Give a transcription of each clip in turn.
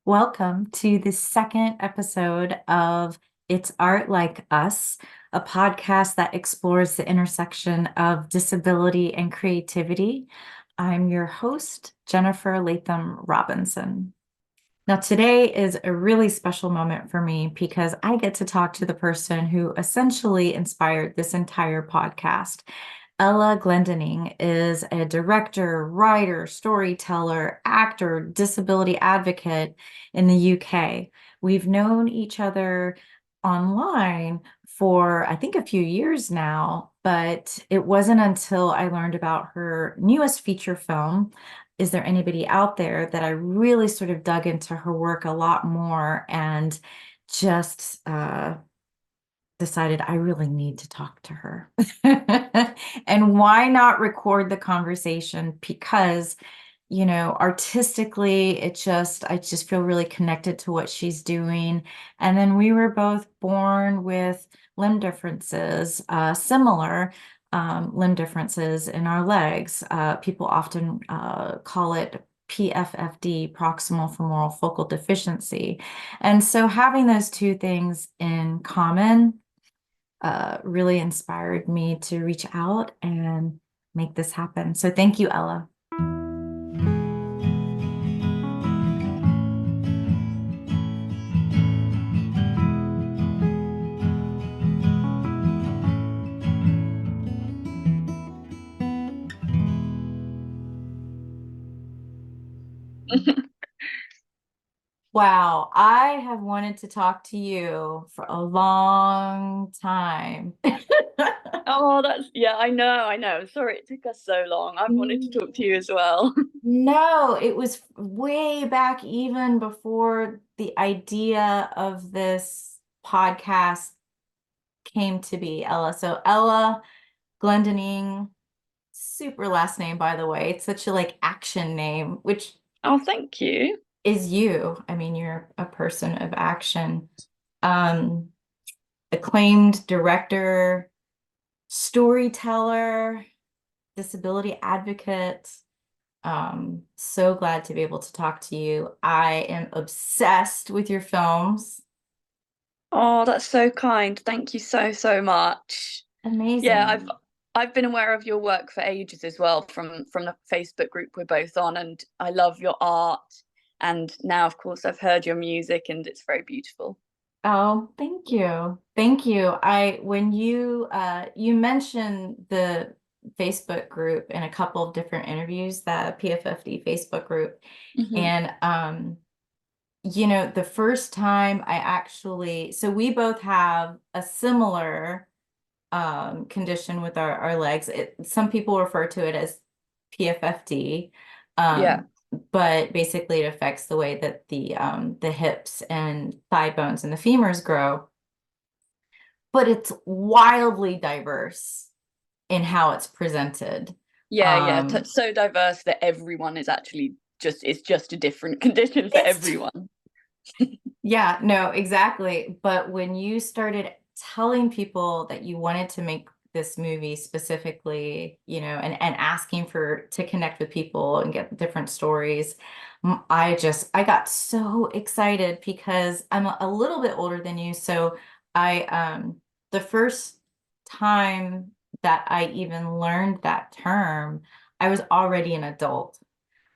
Welcome to the second episode of It's Art Like Us, a podcast that explores the intersection of disability and creativity. I'm your host, Jennifer Latham Robinson. Now, today is a really special moment for me because I get to talk to the person who essentially inspired this entire podcast. Ella Glendining is a director, writer, storyteller, actor, disability advocate in the UK. We've known each other online for, I think, a few years now, but it wasn't until I learned about her newest feature film, Is There Anybody Out There, that I really sort of dug into her work a lot more and just decided I really need to talk to her. And why not record the conversation? Because, artistically, I just feel really connected to what she's doing. And then we were both born with limb differences, similar limb differences in our legs. People often call it PFFD, proximal femoral focal deficiency. And so having those two things in common really inspired me to reach out and make this happen. So thank you, Ella. Wow, I have wanted to talk to you for a long time. Oh, I know. Sorry it took us so long. I've wanted to talk to you as well. No, it was way back even before the idea of this podcast came to be, Ella. So Ella Glendining, super last name, by the way. It's such a action name, which Oh, thank you. is you. I mean, you're a person of action. Um, Acclaimed director, storyteller, disability advocate. So glad to be able to talk to you. I am obsessed with your films. Oh, that's so kind. Thank you so, so much. Yeah, I've Amazing. I've been aware of your work for ages as well from the Facebook group we're both on, and I love your art. And now, of course, I've heard your music and it's very beautiful. Oh, thank you. Thank you. When you mentioned the Facebook group in a couple of different interviews, the PFFD Facebook group, Hmm. and the first time so we both have a similar condition with our legs. Some people refer to it as PFFD. Yeah. But basically it affects the way that the hips and thigh bones and the femurs grow. But it's wildly diverse in how it's presented. Yeah, yeah. Um, So diverse that everyone is actually it's just a different condition for it's everyone. Yeah, no, exactly. But when you started telling people that you wanted to make this movie specifically, and asking to connect with people and get different stories, I got so excited because I'm a little bit older than you. So the first time that I even learned that term, I was already an adult.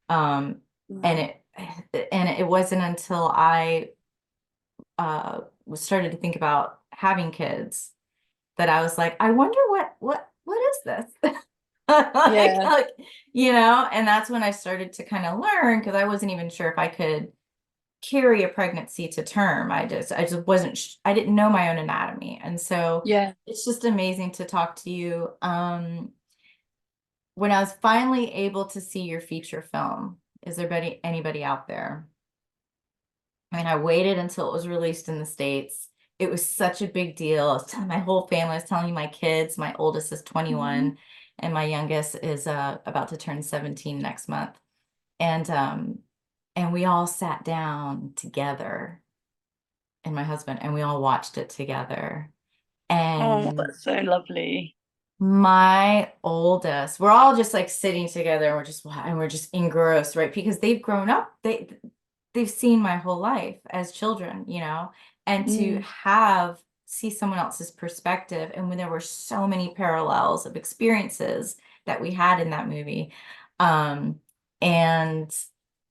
Um, and Wow. it wasn't until I started to think about having kids that I was like, I wonder what is this? Yeah. Like, and that's when I started to kind of learn because I wasn't even sure if I could carry a pregnancy to term. I just wasn't I didn't know my own anatomy. And so Yeah. it's just amazing to talk to you. When I was finally able to see your feature film, is there anybody out there? I mean, I waited until it was released in the States. It was such a big deal. I was telling my whole family, I was telling my kids. My oldest is Mhm. 21 and my youngest is about to turn 17 next month. And we all sat down together, and my husband, and we all watched it together. Oh, And that's so lovely. my oldest, we're all just like sitting together and we're just engrossed, right? Because they've grown up. they've seen my whole life as children, you know, and to Mm. see someone else's perspective. And when there were so many parallels of experiences that we had in that movie. And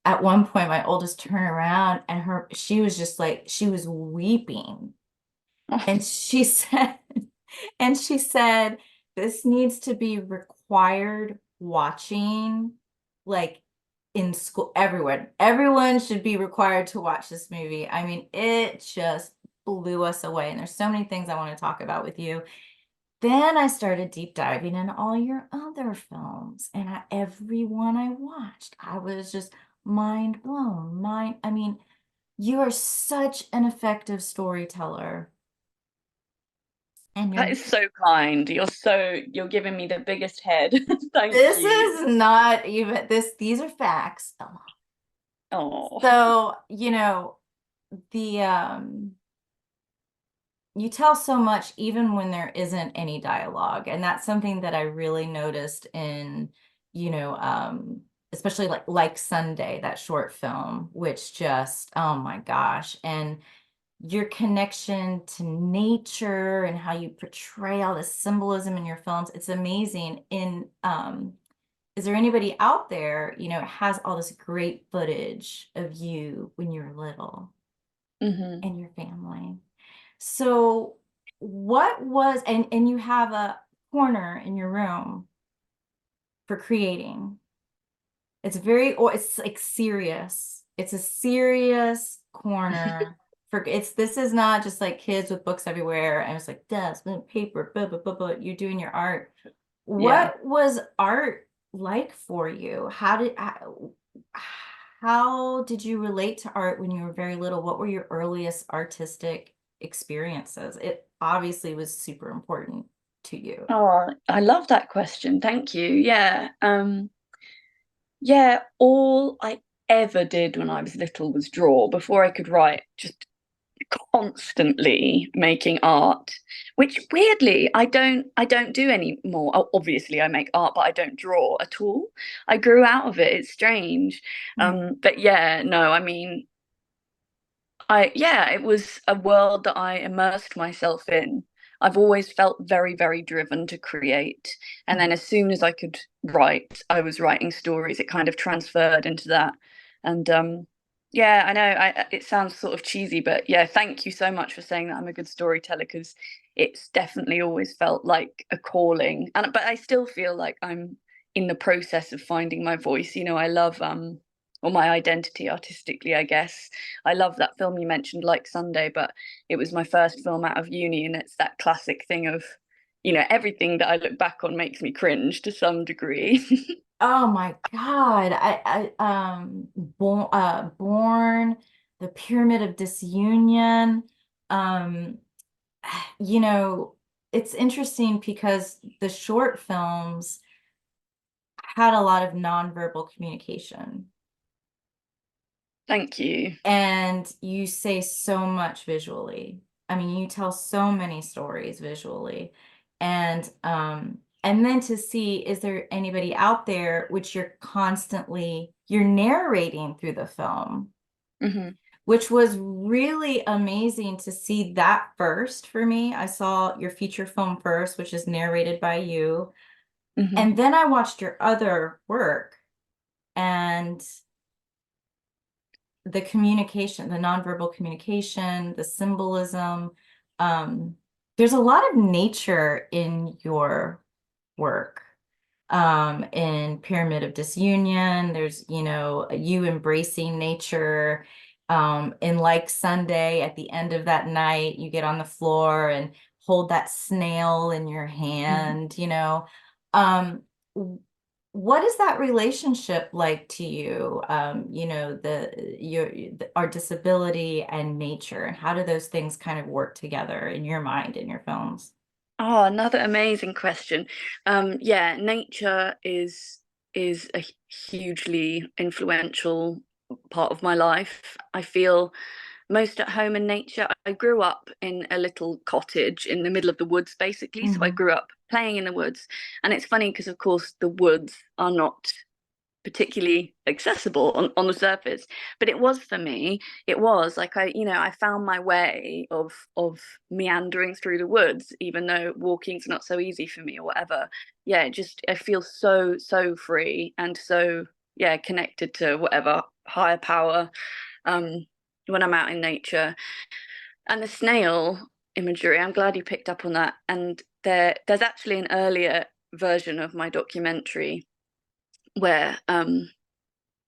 at one point, my oldest turned around and she was just like, she was weeping. Oh, And she said, and she said, this needs to be required watching, like in school, everyone should be required to watch this movie. I mean, it just blew us away. And there's so many things I want to talk about with you. Then I started deep diving in all your other films, and every one I watched, I was just mind blown. I mean, you are such an effective storyteller. And that is so kind. You're giving me the biggest head. Thank this you. is not even these are facts. Oh. So, the you tell so much even when there isn't any dialogue. And that's something that I really noticed in, you know, especially like Sunday, that short film, which just, oh my gosh. And your connection to nature and how you portray all the symbolism in your films, it's amazing. Is there anybody out there, has all this great footage of you when you were little Hmm. and your family? So what was, and you have a corner in your room for creating. Or it's like serious. It's a serious corner for this is not just like kids with books everywhere and it's like desk and paper, blah, blah, blah, blah. You're doing your art. Yeah. What was art like for you? How did you relate to art when you were very little? What were your earliest artistic experiences? It obviously was super important to you. Oh, I love that question. Thank you. Yeah. Yeah, all I ever did when I was little was draw before I could write, just constantly making art, which weirdly I don't do anymore. Obviously I make art, but I don't draw at all. I grew out of it. It's strange. Mm. But yeah, no, I mean, it was a world that I immersed myself in. I've always felt very, very driven to create. And then as soon as I could write, I was writing stories. It kind of transferred into that. And yeah, I know it sounds sort of cheesy, but yeah, thank you so much for saying that I'm a good storyteller because it's definitely always felt like a calling. And but I still feel like I'm in the process of finding my voice. I love or my identity artistically, I guess. I love that film you mentioned, like Sunday, but it was my first film out of uni, and it's that classic thing of, everything that I look back on makes me cringe to some degree. Oh my God. Born, the Pyramid of Disunion. Um, you know, it's interesting because the short films had a lot of nonverbal communication. Thank you. And you say so much visually. I mean, you tell so many stories visually. And then to see, is there anybody out there which you're narrating through the film, Hmm. which was really amazing to see that first for me. I saw your feature film first, which is narrated by you. Hmm. And then I watched your other work and the communication, the nonverbal communication, the symbolism. Um, there's a lot of nature in your work. In Pyramid of Disunion, there's, you embracing nature. In Like Sunday, at the end of that night, you get on the floor and hold that snail in your hand, Um, what is that relationship like to you? Our disability and nature, and how do those things kind of work together in your mind in your films? Oh, another amazing question. Yeah, nature is a hugely influential part of my life. I feel most at home in nature. I grew up in a little cottage in the middle of the woods, basically. So I Hmm. grew up playing in the woods. And it's funny because, of course, the woods are not particularly accessible on the surface. But it was for me, it was like I found my way of meandering through the woods, even though walking's not so easy for me or whatever. Yeah, just I feel so free and so yeah, connected to whatever higher power um when I'm out in nature. And the snail imagery, I'm glad you picked up on that. And there's actually an earlier version of my documentary where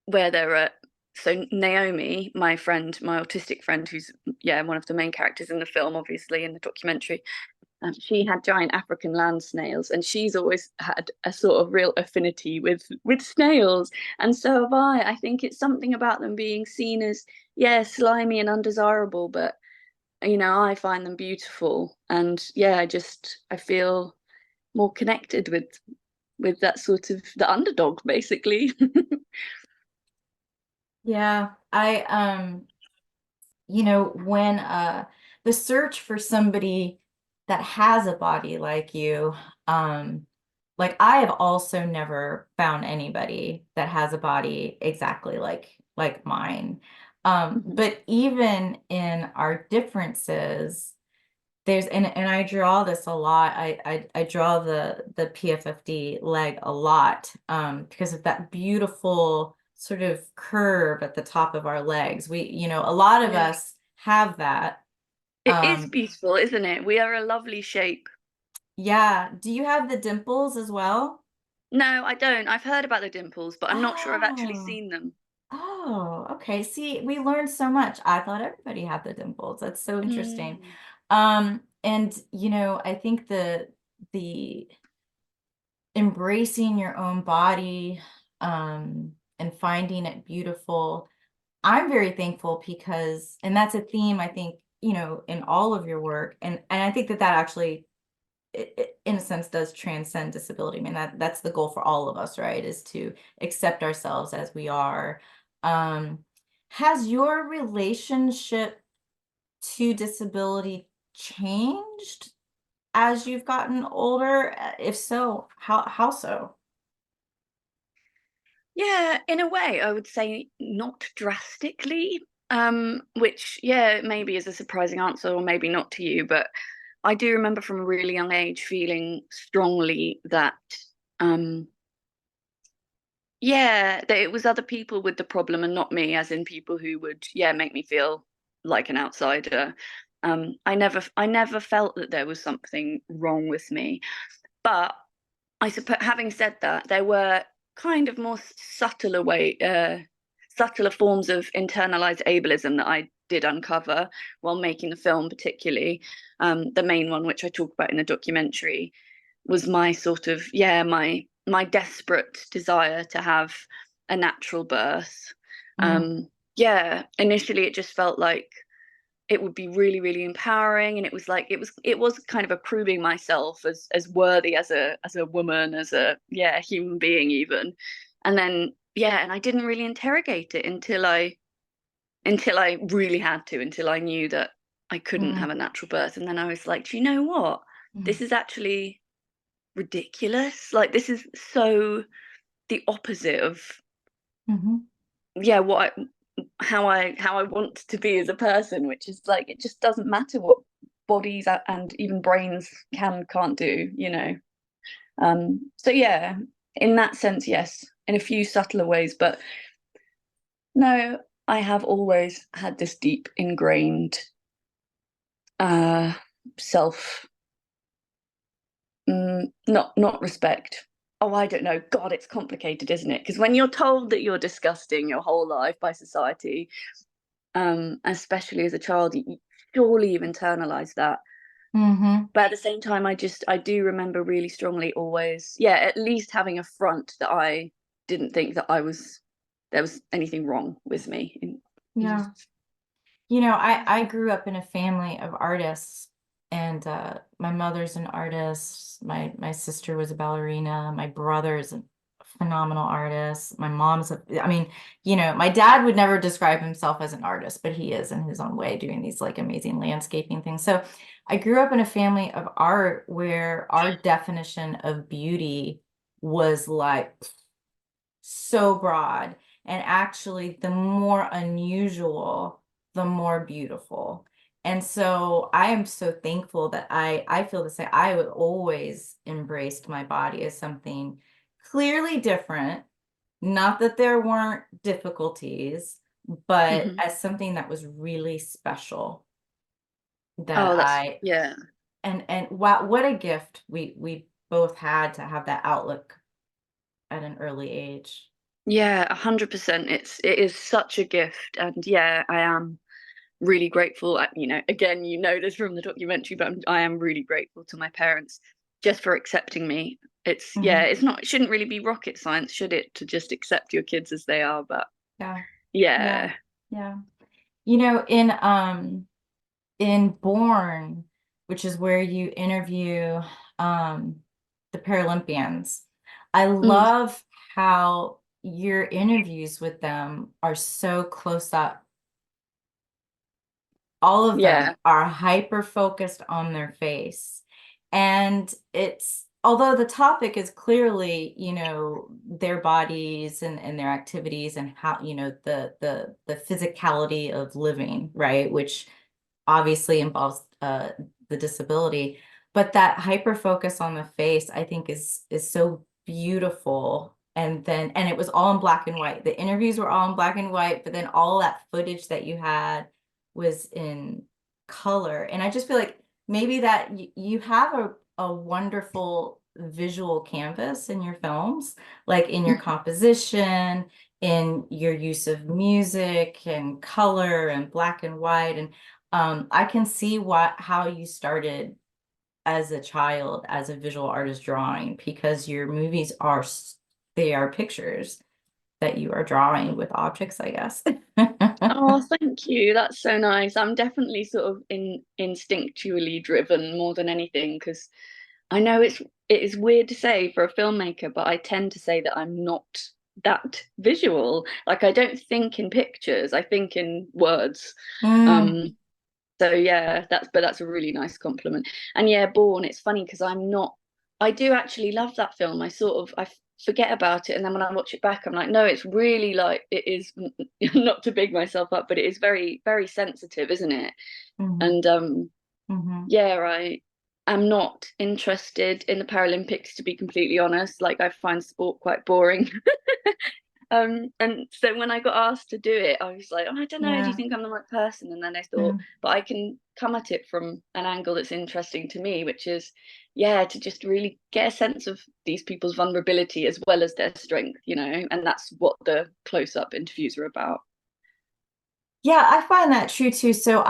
there are so Naomi, my friend, my autistic friend, who's yeah one of the main characters in the film, obviously in the documentary. She had giant African land snails, and she's always had a sort of real affinity with snails, and so have I. I think it's something about them being seen as yeah slimy and undesirable, but I find them beautiful, and yeah, I feel more connected with that sort of the underdog, basically. Yeah, when the search for somebody that has a body like you, like I have also never found anybody that has a body exactly like mine. But even in our differences, and I draw this a lot. I draw the PFFD leg a lot because of that beautiful sort of curve at the top of our legs. A lot of Yeah. us have that. It is Um, beautiful, isn't it? We are a lovely shape. yeah. Do you have the dimples as well? No, I don't. I've heard about the dimples, but I'm not sure I've actually Oh, seen them. oh, okay. See, we learned so much. I thought everybody had the dimples. That's so interesting. Mm. And I think the embracing your own body and finding it beautiful. I'm very thankful because, and that's a theme I think, in all of your work. And I think that actually, in a sense, does transcend disability. I mean, that's the goal for all of us, right? Is to accept ourselves as we are. Um, has your relationship to disability changed as you've gotten older? If so, how so? Yeah, in a way, I would say not drastically. Which yeah, maybe is a surprising answer, or maybe not to you, but I do remember from a really young age feeling strongly that um yeah, that it was other people with the problem and not me, as in people who would, yeah, make me feel like an outsider. I never felt that there was something wrong with me. But I suppose, having said that, there were kind of more subtler forms of internalized ableism that I did uncover while making the film, particularly. The main one, which I talk about in the documentary, was my sort of yeah my desperate desire to have a natural birth. Mm, Yeah, initially it just felt like it would be really empowering, and it was like it was kind of approving myself as worthy as a woman, as a yeah human being even. And then yeah, and I didn't really interrogate it until I really had to, until I knew that I couldn't mm, have a natural birth. And then I was like, do you know what, mm, this is actually ridiculous. Like this is so the opposite of mhm, yeah what how I want to be as a person, which is like it just doesn't matter what bodies and even brains can't do. So yeah, in that sense, yes, in a few subtler ways, but no, I have always had this deep ingrained uh self not respect. Oh, I don't know. God, it's complicated, isn't it? Because when you're told that you're disgusting your whole life by society, especially as a child, surely you've internalized that. mhm. But at the same time, I do remember really strongly always, yeah, at least having a front that I didn't think that there was anything wrong with me. Yeah. I grew up in a family of artists, and my mother's an artist. My sister was a ballerina. My brother's a phenomenal artist. My mom's I mean, my dad would never describe himself as an artist, but he is in his own way doing these like amazing landscaping things. So I grew up in a family of art where our definition of beauty was like so broad. And actually, the more unusual, the more beautiful. And so I am so thankful that I feel the same. I would always embraced my body as something clearly different. Not that there weren't difficulties, but Hmm. as something that was really special that Oh, that's I yeah. and wow, what a gift we both had to have that outlook at an early age. Yeah, 100%. It is such a gift, and yeah, I am really grateful. Again, this from the documentary, but I am really grateful to my parents just for accepting me. Hmm. It shouldn't really be rocket science, should it, to just accept your kids as they are? But Yeah, yeah, yeah. yeah. In Born, which is where you interview the Paralympians, I Mm, love how your interviews with them are so close up. All of them yeah. are hyper focused on their face. And it's, although the topic is clearly, their bodies and their activities and how, the physicality of living, right? Which obviously involves the disability, but that hyper focus on the face, I think is so beautiful. And it was all in black and white. The interviews were all in black and white, but then all that footage that you had was in color. And I just feel like maybe that you have a wonderful visual canvas in your films, like in your composition, in your use of music and color and black and white. And I can see how you started as a child as a visual artist drawing, because your movies they are pictures that you are drawing with objects, I guess. Oh, thank you. That's so nice. I'm definitely sort of instinctually driven more than anything, because I know it is weird to say for a filmmaker, but I tend to say that I'm not that visual. Like, I don't think in pictures, I think in words. Mm, Um, so yeah, that's a really nice compliment. And yeah, Born, it's funny because I do actually love that film. I forget about it, and then when I watch it back, I'm like, no, it's really like it is not to big myself up, but it is very, very sensitive, isn't it? mhm, And mhm. yeah, I'm not interested in the Paralympics, to be completely honest. Like, I find sport quite boring. And so when I got asked to do it, I was like, oh, I don't know, do you Yeah, think I'm the right person? And then I thought, mm. but I can come at it from an angle that's interesting to me, which is, yeah, to just really get a sense of these people's vulnerability as well as their strength, and that's what the close-up interviews are about. Yeah, I find that true too. So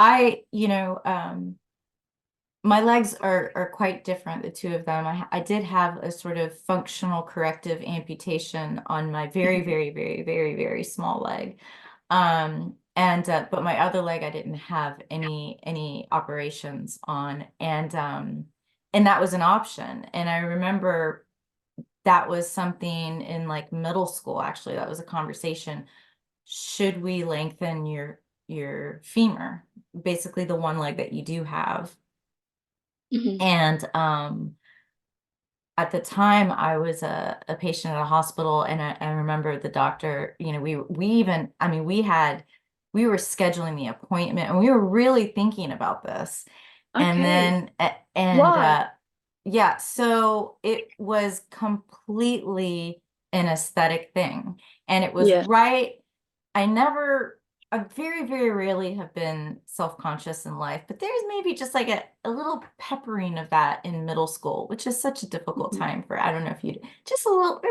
my legs are quite different, the two of them. I did have a sort of functional corrective amputation on my very, very, very, very, very small leg. And but my other leg I didn't have any operations on. And that was an option. And I remember that was something in like middle school, actually. That was a conversation. Should we lengthen your femur, basically the one leg that you do have? Mhm. And at the time, I was a patient at a hospital, and I remember the doctor, we even, I mean, we were scheduling the appointment, and we were really thinking about this. And Okay. then, and Why? yeah, so it was completely an aesthetic thing. And it was Yeah. right. I never, I very, very rarely have been self-conscious in life, but there's maybe just like a little peppering of that in middle school, which is such a difficult Mhm. time for, I don't know if you'd just a little,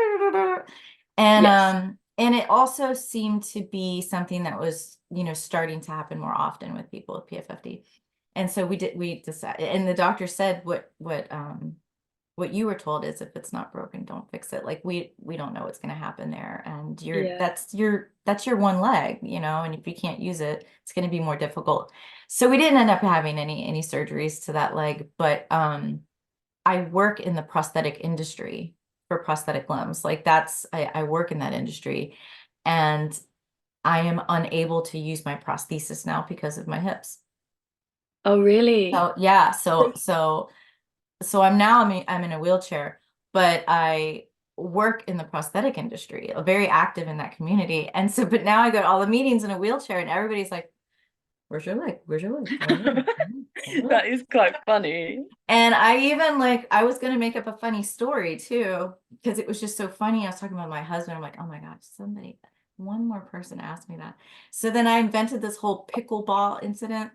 and Yes. it also seemed to be something that was, starting to happen more often with people with PFFD. And so we decided, and the doctor said what you were told is, if it's not broken, don't fix it. Like we don't know what's going to happen there, and Yeah. that's your one leg, and if you can't use it, it's going to be more difficult. So we didn't end up having any surgeries to that leg, but I work in the prosthetic industry for prosthetic limbs. Like I work in that industry, and I am unable to use my prosthesis now because of my hips. Oh, really? So yeah, so I'm in a wheelchair, but I work in the prosthetic industry, very active in that community. And so, but now I go to all the meetings in a wheelchair and everybody's like, where's your leg? Where's your leg? That is quite funny. And I even like, I was going to make up a funny story too, because it was just so funny. I was talking about my husband. I'm like, oh my gosh, one more person asked me that. So then I invented this whole pickleball incident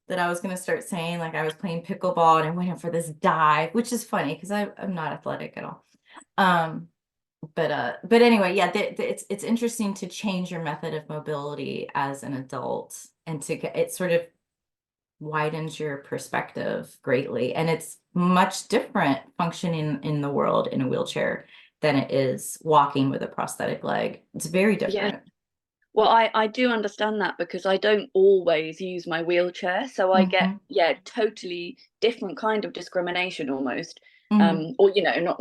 that I was going to start saying, like I was playing pickleball and I went in for this dive, which is funny because I'm not athletic at all. But anyway, yeah, it's interesting to change your method of mobility as an adult and to get it sort of widens your perspective greatly. And it's much different functioning in the world in a wheelchair than it is walking with a prosthetic leg. It's very Yeah. different. Well, I do understand that because I don't always use my wheelchair, so I get, Mm-hmm. yeah, totally different kind of discrimination almost. Mm-hmm. Or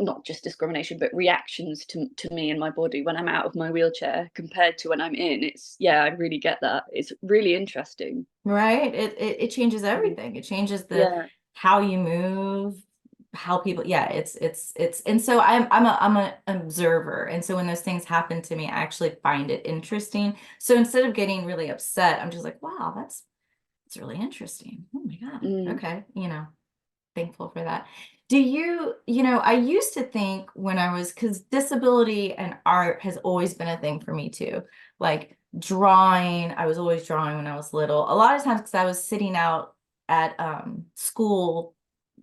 not just discrimination, but reactions to me and my body when I'm out of my wheelchair compared to when I'm in. It's, yeah, I really get that. It's really interesting. Right? It changes everything. It changes the Yeah. how you move, how people, yeah, it's and so I'm an observer. And so when those things happen to me, I actually find it interesting. So instead of getting really upset, I'm just like, wow, that's really interesting. Oh my God. Mm. Okay, thankful for that. I used to think when I was, because disability and art has always been a thing for me too. Like drawing, I was always drawing when I was little. A lot of times because I was sitting out at school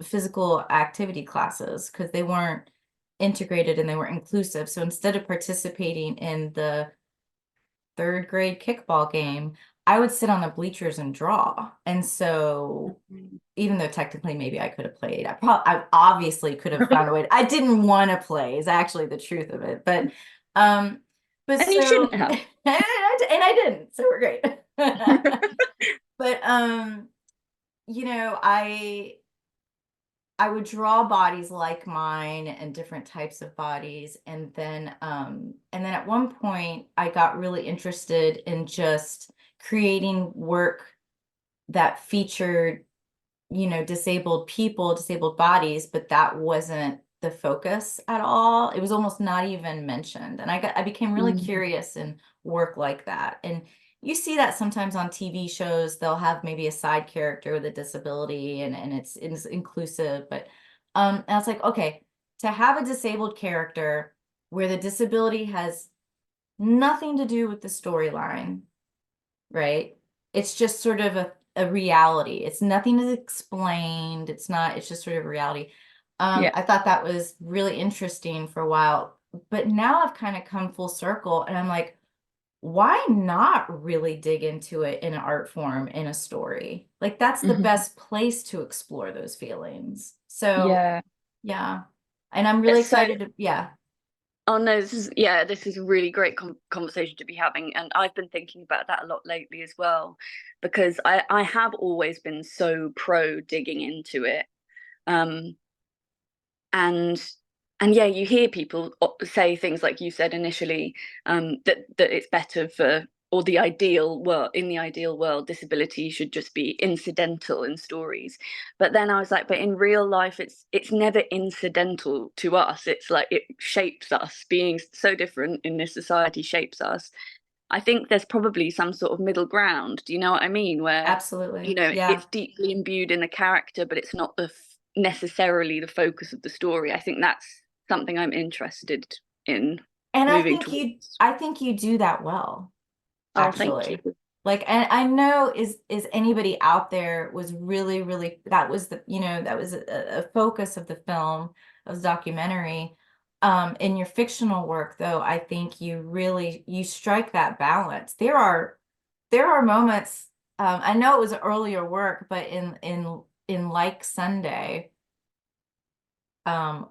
physical activity classes because they weren't integrated and they were inclusive. So instead of participating in the third grade kickball game, I would sit on the bleachers and draw. And so even though technically maybe I could have played, I obviously could have found a way. I didn't want to play is actually the truth of it. Um, but And you so, shouldn't have. and I didn't, so we're great. But, I would draw bodies like mine and different types of bodies. And then at one point I got really interested in just creating work that featured, disabled people, disabled bodies, but that wasn't the focus at all. It was almost not even mentioned. And I became really Mm. curious in work like that. And you see that sometimes on TV shows, they'll have maybe a side character with a disability and it's inclusive. But and I was like, okay, to have a disabled character where the disability has nothing to do with the storyline, right? It's just sort of a reality. It's nothing is explained. It's just sort of a reality. Yeah. I thought that was really interesting for a while, but now I've kind of come full circle and I'm like, why not really dig into it in an art form, in a story? Like that's the Mhm. best place to explore those feelings. So Yeah. yeah. And I'm really It's so excited to, yeah. Oh no, this is a really great conversation to be having, and I've been thinking about that a lot lately as well, because I have always been so pro digging into it, um, and and yeah, you hear people say things like you said initially, that it's better for, or the ideal world, in the ideal world, disability should just be incidental in stories. But then I was like, but in real life it's never incidental to us. It's like it shapes us. Being so different in this society shapes us. I think there's probably some sort of middle ground. Do you know what I mean? Where, Absolutely. Yeah. it's deeply imbued in the character, but it's not necessarily the focus of the story. I think that's something I'm interested in And I moving think you towards. I think you do that well, Oh, thank you. actually. Like, and I know is anybody out there was really, really, that was that was a focus of the film, of the documentary. In your fictional work, though, I think you strike that balance. There are moments, I know it was earlier work, but in Like Sunday,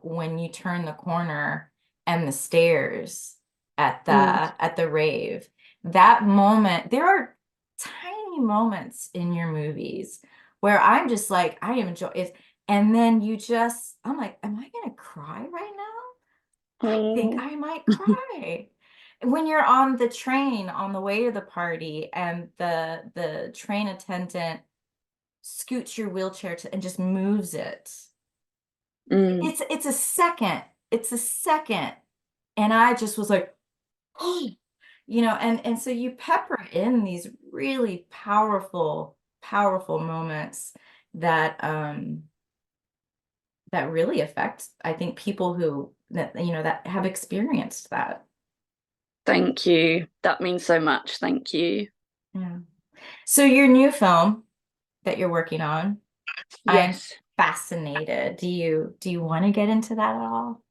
when you turn the corner and the stairs Mm, at the rave, that moment, there are tiny moments in your movies where I'm just like, I enjoy it. And then I'm like, am I gonna cry right now? I think mm, I might cry. When you're on the train on the way to the party and the train attendant scoots your wheelchair and just moves it. mm, It's a second. It's a second. And I just was like, oh, and so you pepper in these really powerful moments that that really affect, I think, people who that have experienced that. Thank you. That means so much. Thank you. Yeah. So your new film that you're working on, I'm Yes. fascinated. Do you want to get into that at all?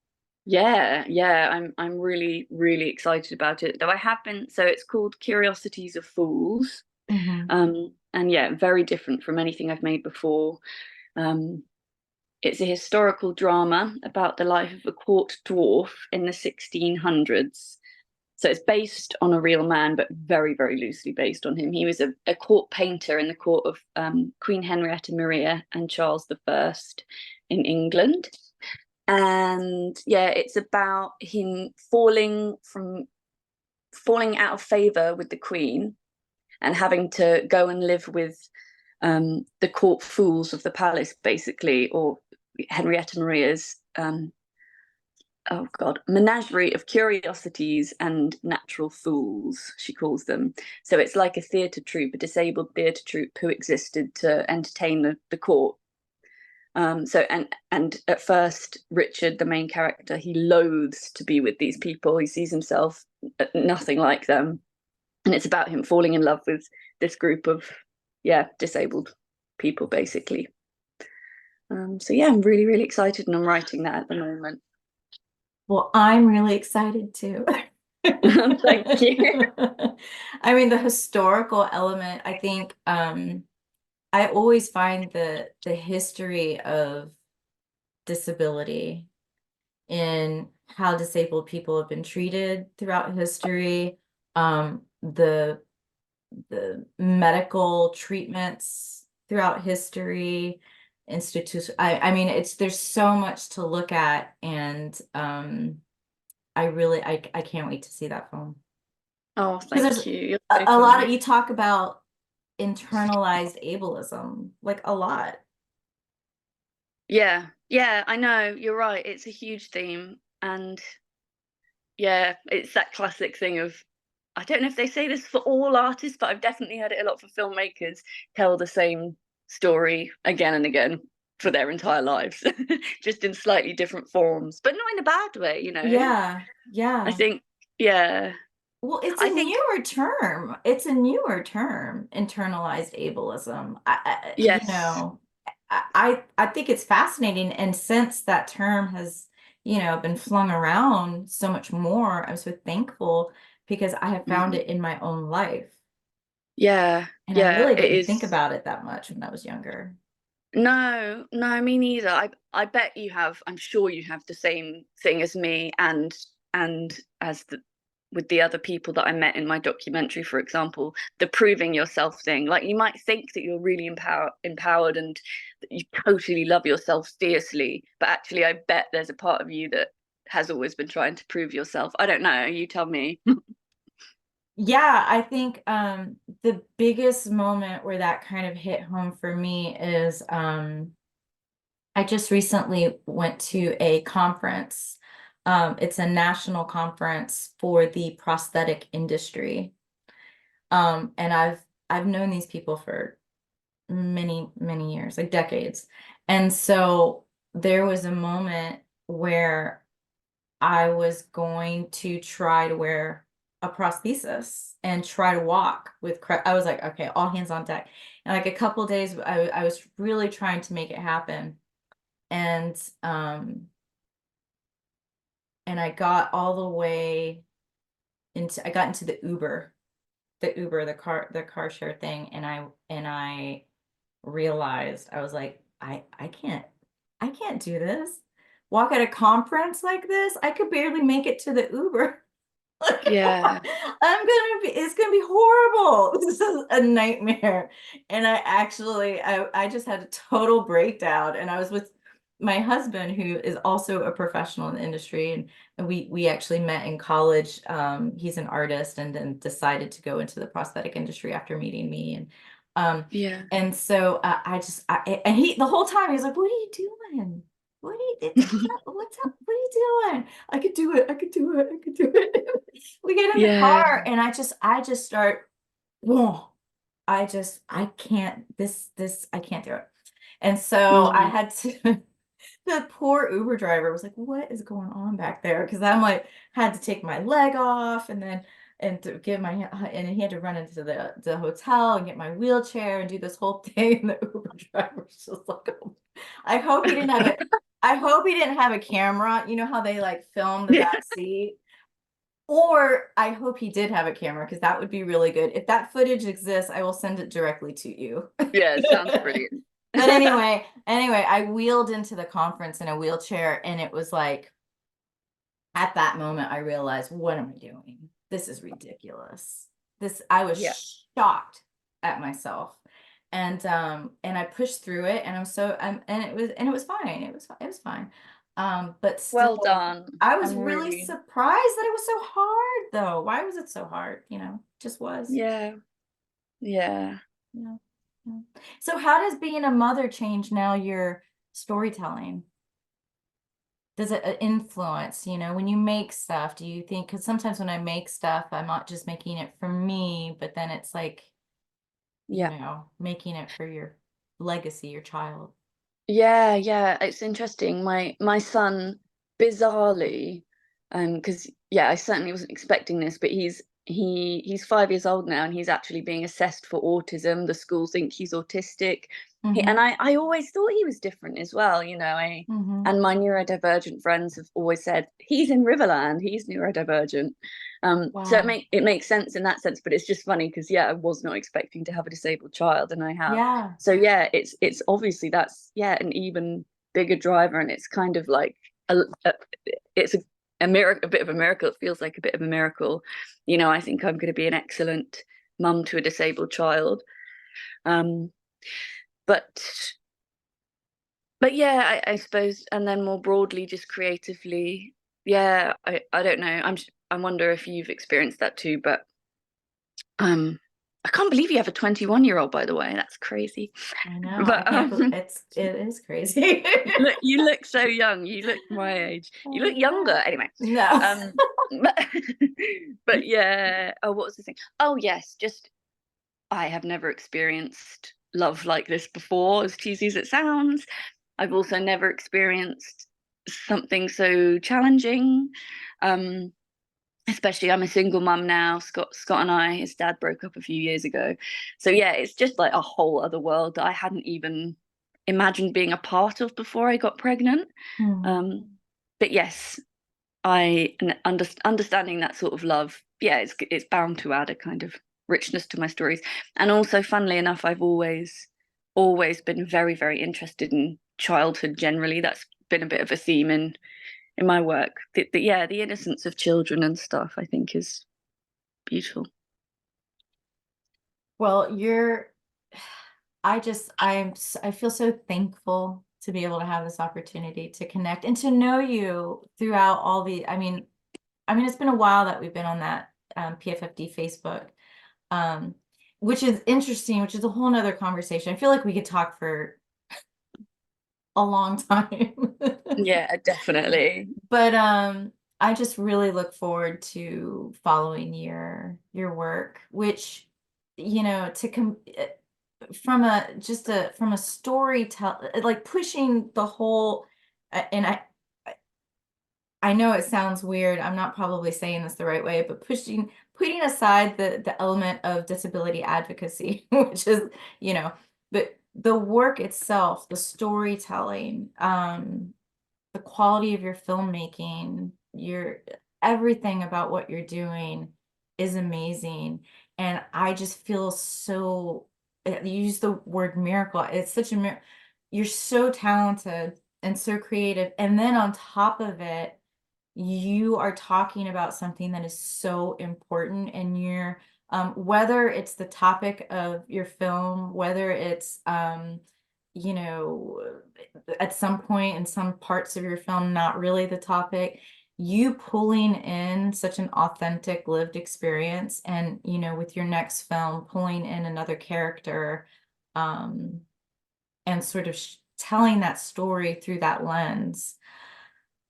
Yeah, yeah, I'm really, really excited about it. Though I have been, so it's called Curiosities of Fools. Hmm. And yeah, very different from anything I've made before. Um, it's a historical drama about the life of a court dwarf in the 1600s. So it's based on a real man, but very, very loosely based on him. He was a court painter in the court of Queen Henrietta Maria and Charles I in England. And yeah, it's about him falling out of favor with the Queen and having to go and live with the court fools of the palace, basically, or Henrietta Maria's oh god, menagerie of curiosities and natural fools, she calls them. So it's like a theatre troupe, a disabled theatre troupe who existed to entertain the court. So at first, Richard, the main character, he loathes to be with these people. He sees himself nothing like them, and it's about him falling in love with this group of disabled people, basically. So yeah, I'm really, really excited, and I'm writing that at the moment. Well, I'm really excited too. Thank you. I mean, the historical element, I think, I always find the history of disability in how disabled people have been treated throughout history, the medical treatments throughout history, institution. I mean, there's so much to look at, and I can't wait to see that film. Oh, Because thank there's you. You're so a lot of, kind. you talk about internalized ableism, like a lot. Yeah, yeah, I know. You're right. It's a huge theme, and yeah, it's that classic thing of I don't know if they say this for all artists, but I've definitely heard it a lot for filmmakers tell the same story again and again for their entire lives, just in slightly different forms, but not in a bad way, you know. Yeah, I yeah. think, yeah, Well, it's a I think, newer term. It's a newer term, internalized ableism. yes, I think it's fascinating. And since that term has, been flung around so much more, I'm so thankful because I have found mhm. it in my own life. Yeah, And I yeah, really it didn't think is. about it that much when I was younger. No, no, me neither. I bet you have. I'm sure you have the same thing as me, and as the with the other people that I met in my documentary, for example, the proving yourself thing. Like you might think that you're really empowered and that you totally love yourself fiercely, but actually, I bet there's a part of you that has always been trying to prove yourself. I don't know. You tell me. Yeah, I think the biggest moment where that kind of hit home for me is I just recently went to a conference. It's a national conference for the prosthetic industry. And I've known these people for many years, like decades. And so there was a moment where I was going to try to wear a prosthesis and try to walk with I was like, okay, all hands on deck. And like a couple days, I was really trying to make it happen. And and I got all the way I got into the car share thing, and I realized I was like, I can't do this. Walk at a conference like this. I could barely make it to the Uber. Yeah, It's gonna be horrible. This is a nightmare. And I just had a total breakdown. And I was with my husband, who is also a professional in the industry. And we actually met in college. He's an artist and then decided to go into the prosthetic industry after meeting me. Um, yeah, and so and he, the whole time, he was like, "What are you doing? what are you, what's up? What are you doing? I could do it. I could do it. I could do it. We get in the Yeah. car and I just start, whoa, I can't, I can't do it. And so I Mm. had to, the poor Uber driver was like, what is going on back there? Because I'm like, had to take my leg off and then, and to give my, and he had to run into the hotel and get my wheelchair and do this whole thing. And the Uber driver was just like, oh, I hope he didn't have it. I hope he didn't have a camera. You know how they like film the back seat? Or I hope he did have a camera because that would be really good. If that footage exists, I will send it directly to you. Yeah, sounds brilliant. But anyway, I wheeled into the conference in a wheelchair, and it was like at that moment I realized, what am I doing? This is ridiculous. I Yeah. was shocked at myself. And I pushed through it, and and it was fine. It was fine. But Well still done. I was I'm really really, surprised that it was so hard though. Why was it so hard? Just was. yeah, yeah. Yeah. Yeah. So how does being a mother change now your storytelling? Does it influence, when you make stuff, do you think, because sometimes when I make stuff, I'm not just making it for me, but then it's like, Yeah. making it for your legacy, your child. Yeah, yeah, it's interesting. My son, bizarrely, because yeah, I certainly wasn't expecting this, but he's 5 years old now, and he's actually being assessed for autism. The school think he's autistic. And Mm-hmm. I always thought he was different as well, Mm-hmm. and my neurodivergent friends have always said he's in Riverland, he's neurodivergent. So Wow. it makes sense in that sense, but it's just funny because yeah, I was not expecting to have a disabled child, and I have. Yeah. So yeah, it's obviously that's yeah an even bigger driver, and it's kind of like a it's a miracle, a bit of a miracle. It feels like a bit of a miracle. I think I'm going to be an excellent mum to a disabled child. Um, but but yeah, I suppose, and then more broadly, just creatively, yeah, I don't know. I wonder if you've experienced that too, but um, I can't believe you have a 21-year-old, by the way. That's crazy. I know. I But can't believe it is crazy. you look so young. You look my age. You look Oh, younger. yeah. Anyway, No. but, but yeah. Oh, what was the thing? Oh, yes. Just I have never experienced love like this before, as cheesy as it sounds. I've also never experienced something so challenging. Um, Especially I'm a single mum now. Scott and I, his dad broke up a few years ago. So yeah, it's just like a whole other world that I hadn't even imagined being a part of before I got pregnant. Hmm. But yes, understanding that sort of love, yeah, it's bound to add a kind of richness to my stories. And also, funnily enough, I've always been very, very interested in childhood generally. That's been a bit of a theme in my work. Yeah, the innocence of children and stuff, I think, is beautiful. Well, I feel so thankful to be able to have this opportunity to connect and to know you throughout it's been a while that we've been on that PFFD Facebook, um, which is interesting, which is a whole nother conversation. I feel like we could talk for a long time. Yeah, definitely. But I just really look forward to following your work, which, to come from a storytell like pushing the whole and I know it sounds weird. I'm not probably saying this the right way, but putting aside the element of disability advocacy, which is, but the work itself, the storytelling, the quality of your filmmaking, your everything about what you're doing is amazing. And I just feel so, you use the word miracle. It's such a miracle. You're so talented and so creative. And then on top of it, you are talking about something that is so important, and whether it's the topic of your film, whether it's you know at some point in some parts of your film not really the topic, you pulling in such an authentic lived experience, and with your next film pulling in another character, um and sort of telling that story through that lens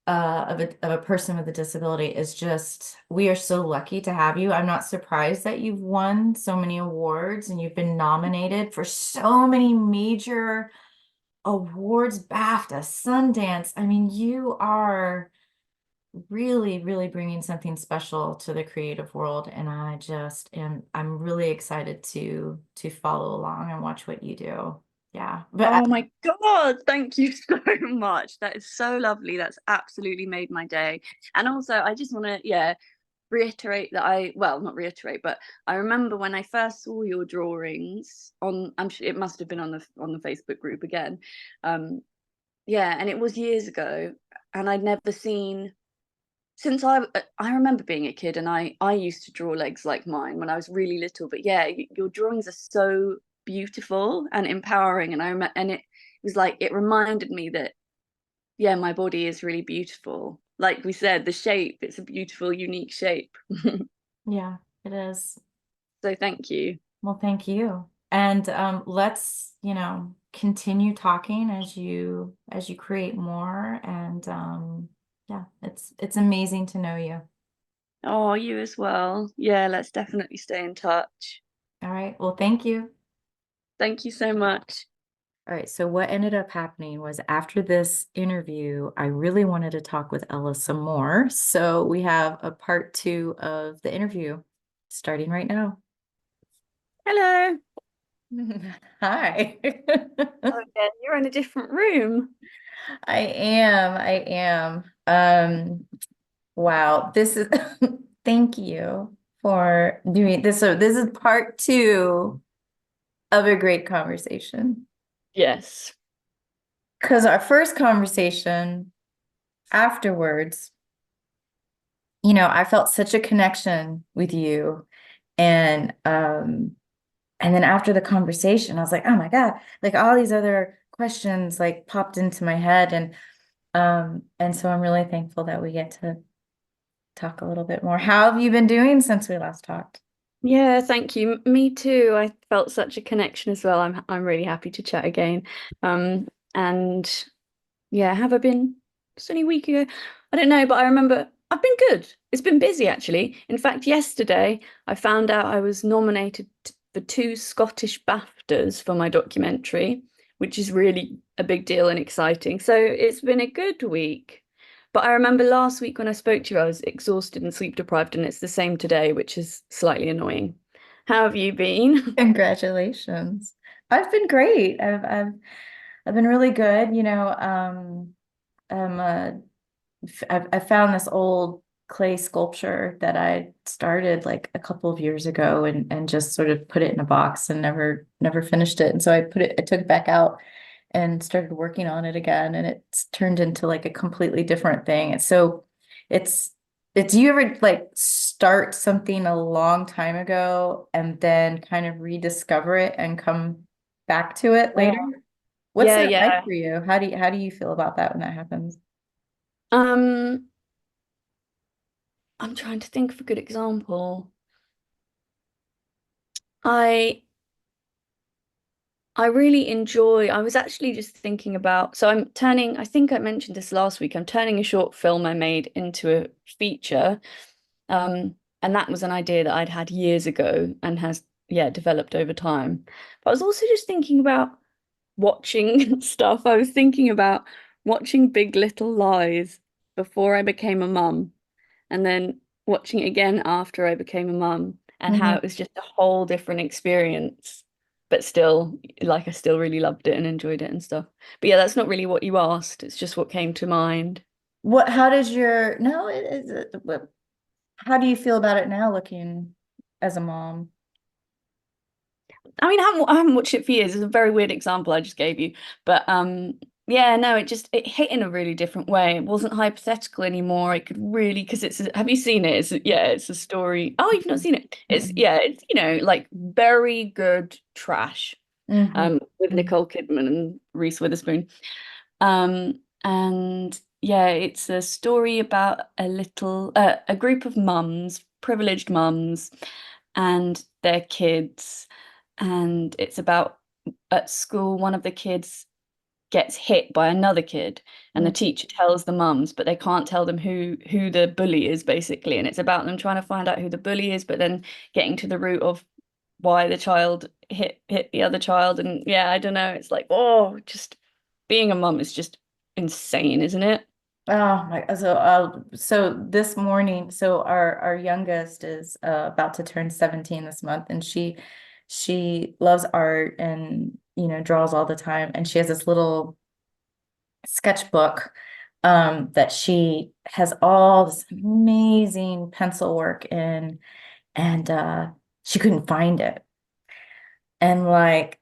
of a person with a disability is just, we are so lucky to have you. I'm not surprised that you've won so many awards and you've been nominated for so many major awards, BAFTA, Sundance. I mean, you are really, really bringing something special to the creative world, and I'm really excited to follow along and watch what you do. Yeah. But Oh my God, thank you so much. That is so lovely. That's absolutely made my day. And also, I just want to, yeah, reiterate that well, not reiterate, but I remember when I first saw your drawings on, I'm sure it must have been on the Facebook group again. Yeah, and it was years ago, and I'd never seen since I remember being a kid, and I used to draw legs like mine when I was really little. But yeah, your drawings are so beautiful and empowering, and and it was like it reminded me that yeah, my body is really beautiful. Like we said, the shape, it's a beautiful, unique shape. yeah, it is. So thank you. Well, thank you. And let's, continue talking as you create more. And yeah, it's amazing to know you. Oh, you as well. Yeah, let's definitely stay in touch. All right. Well, thank you. Thank you so much. All right. So what ended up happening was after this interview, I really wanted to talk with Ella some more. So we have a part 2 of the interview starting right now. Hello. Hi. Oh, yeah, you're in a different room. I am. Wow. This is thank you for doing this. So this is part 2 of a great conversation. Yes. Because our first conversation afterwards, I felt such a connection with you. And then after the conversation, I was like, oh my God, like all these other questions like popped into my head. And so I'm really thankful that we get to talk a little bit more. How have you been doing since we last talked? Yeah, thank you. Me too. I felt such a connection as well. I'm really happy to chat again. And yeah, have I been? It's only a week ago. I don't know, but I remember I've been good. It's been busy actually. In fact, yesterday I found out I was nominated for 2 Scottish BAFTAs for my documentary, which is really a big deal and exciting. So it's been a good week. But I remember last week when I spoke to you, I was exhausted and sleep deprived, and it's the same today, which is slightly annoying. How have you been? Congratulations. I've been great. I've been really good. I'm I found this old clay sculpture that I started like a couple of years ago and just sort of put it in a box and never finished it. And so I took it back out and started working on it again, and it's turned into like a completely different thing. And so it's do you ever like start something a long time ago and then kind of rediscover it and come back to it Yeah, later? What's yeah, that like yeah. for you? How do you feel about that when that happens? Um, I'm trying to think of a good example. I I really enjoy. I was actually just thinking about, so I'm turning, I think I mentioned this last week, I'm turning a short film I made into a feature. And that was an idea that I'd had years ago and has, yeah, developed over time. But I was also just thinking about watching stuff. I was thinking about watching Big Little Lies before I became a mum, and then watching it again after I became a mum, and how Mhm. it was just a whole different experience, but still, like I still really loved it and enjoyed it and stuff. But yeah, that's not really what you asked. It's just what came to mind. How does your, no, it is, how do you feel about it now looking as a mom? I mean, I haven't watched it for years. It's a very weird example I just gave you, but yeah, no, it hit in a really different way. It wasn't hypothetical anymore. It could really, because have you seen it? Yeah, it's a story. Oh, you've not seen it. It's Mhm. yeah, it's like very good trash. Mhm. With Nicole Kidman and Reese Witherspoon. And yeah, it's a story about a group of mums, privileged mums, and their kids. And it's about at school, one of the kids gets hit by another kid, and the Mm. teacher tells the mums, but they can't tell them who the bully is, basically. And it's about them trying to find out who the bully is, but then getting to the root of why the child hit the other child. And yeah, I don't know. It's like, oh, just being a mum is just insane, isn't it? Oh my, so this morning, so our youngest is about to turn 17 this month, and she loves art and draws all the time, and she has this little sketchbook that she has all this amazing pencil work in, and she couldn't find it. And like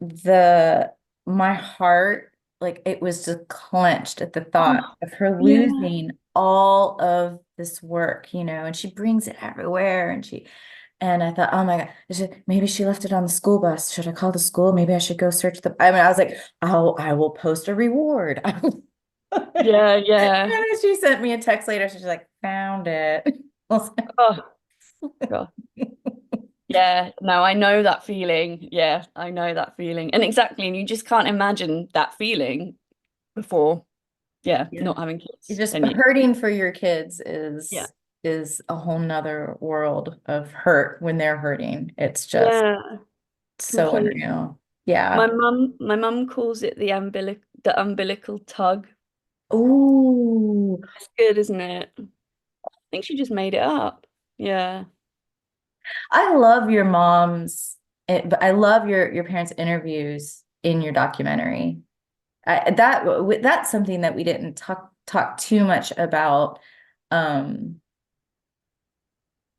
my heart, like it was just clenched at the thought Oh, of her yeah. losing all of this work, and she brings it everywhere. And I thought, oh my God, maybe she left it on the school bus. Should I call the school? Maybe I should go search I mean, I was like, I will post a reward. And Yeah, yeah. then she sent me a text later. She's like, found it. I was Oh, God. Yeah, no, I know that feeling. Yeah, I know that feeling. And exactly, and you just can't imagine that feeling before, yeah, Yeah. not having You kids, just can you? hurting for your kids Yeah. is a whole nother world of hurt when they're hurting. It's just Yeah, so completely. unreal. Yeah. My mum calls it the umbilical tug. Ooh. It's good, isn't it? I think she just made it up. Yeah. I love your but I love your parents' interviews in your documentary. That's something that we didn't talk too much about. Um,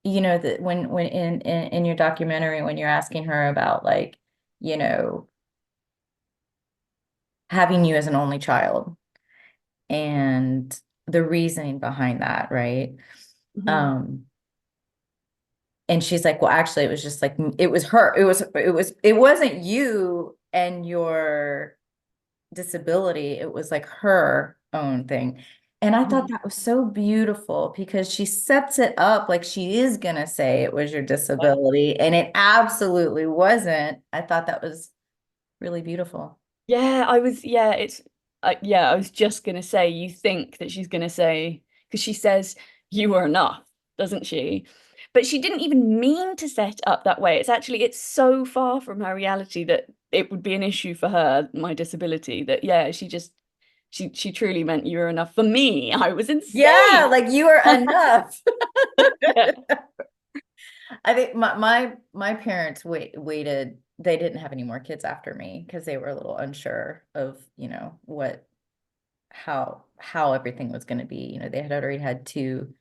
that when in your documentary, when you're asking her about like, you know, having you as an only child and the reasoning behind that, right? Mhm. Um, and she's like, well, actually, it was just like it was her. It wasn't you and your disability. It was like her own thing. And I thought Mhm. that was so beautiful because she sets it up like she is gonna say it was your disability, and it absolutely wasn't. I thought that was really beautiful. Yeah, I was just gonna say, you think that she's gonna say, because she says you were enough, doesn't she? But she didn't even mean to set up that way. It's so far from her reality that it would be an issue for her, my disability, that yeah, she truly meant you were enough for me. I was Yeah, insane. like you are enough. Yeah. I think my parents waited. They didn't have any more kids after me because they were a little unsure of, how everything was going to be. They had already had two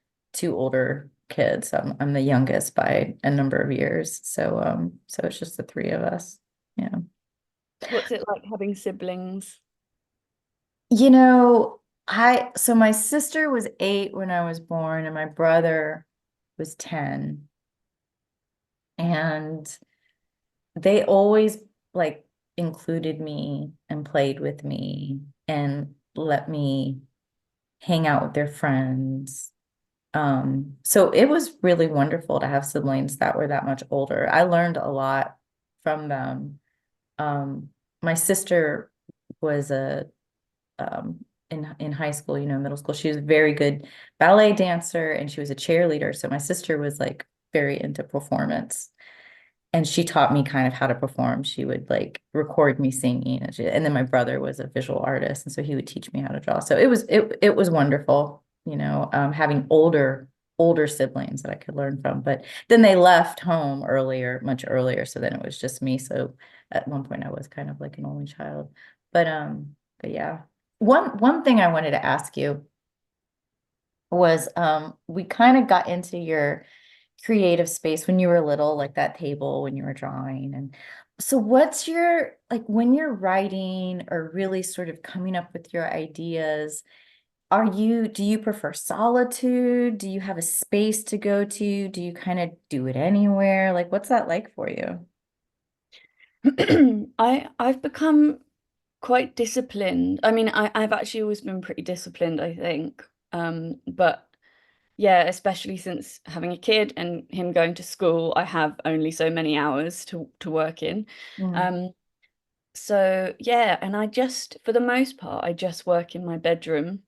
older kids. I'm the youngest by a number of years. So it's just the three of us. Yeah. What's it like having siblings? You know, so my sister was 8 when I was born, and my brother was 10. And they always like included me and played with me and let me hang out with their friends. So it was really wonderful to have siblings that were that much older. I learned a lot from them. My sister was a in high school, middle school, she was a very good ballet dancer and she was a cheerleader. So my sister was like very into performance, and she taught me kind of how to perform. She would like record me singing, and then my brother was a visual artist, and so he would teach me how to draw. So it was wonderful, having older siblings that I could learn from. But then they left home much earlier, so then it was just me. So at one point I was kind of like an only child. But yeah. One thing I wanted to ask you was we kind of got into your creative space when you were little, like that table when you were drawing. And so what's your, like when you're writing or really sort of coming up with your ideas, do you prefer solitude? Do you have a space to go to? Do you kind of do it anywhere? Like what's that like for you? I've become quite disciplined. I mean, I've actually always been pretty disciplined, I think. But yeah, especially since having a kid and him going to school, I have only so many hours to work in. Mm. Um, So yeah, and I just, for the most part, I just work in my bedroom.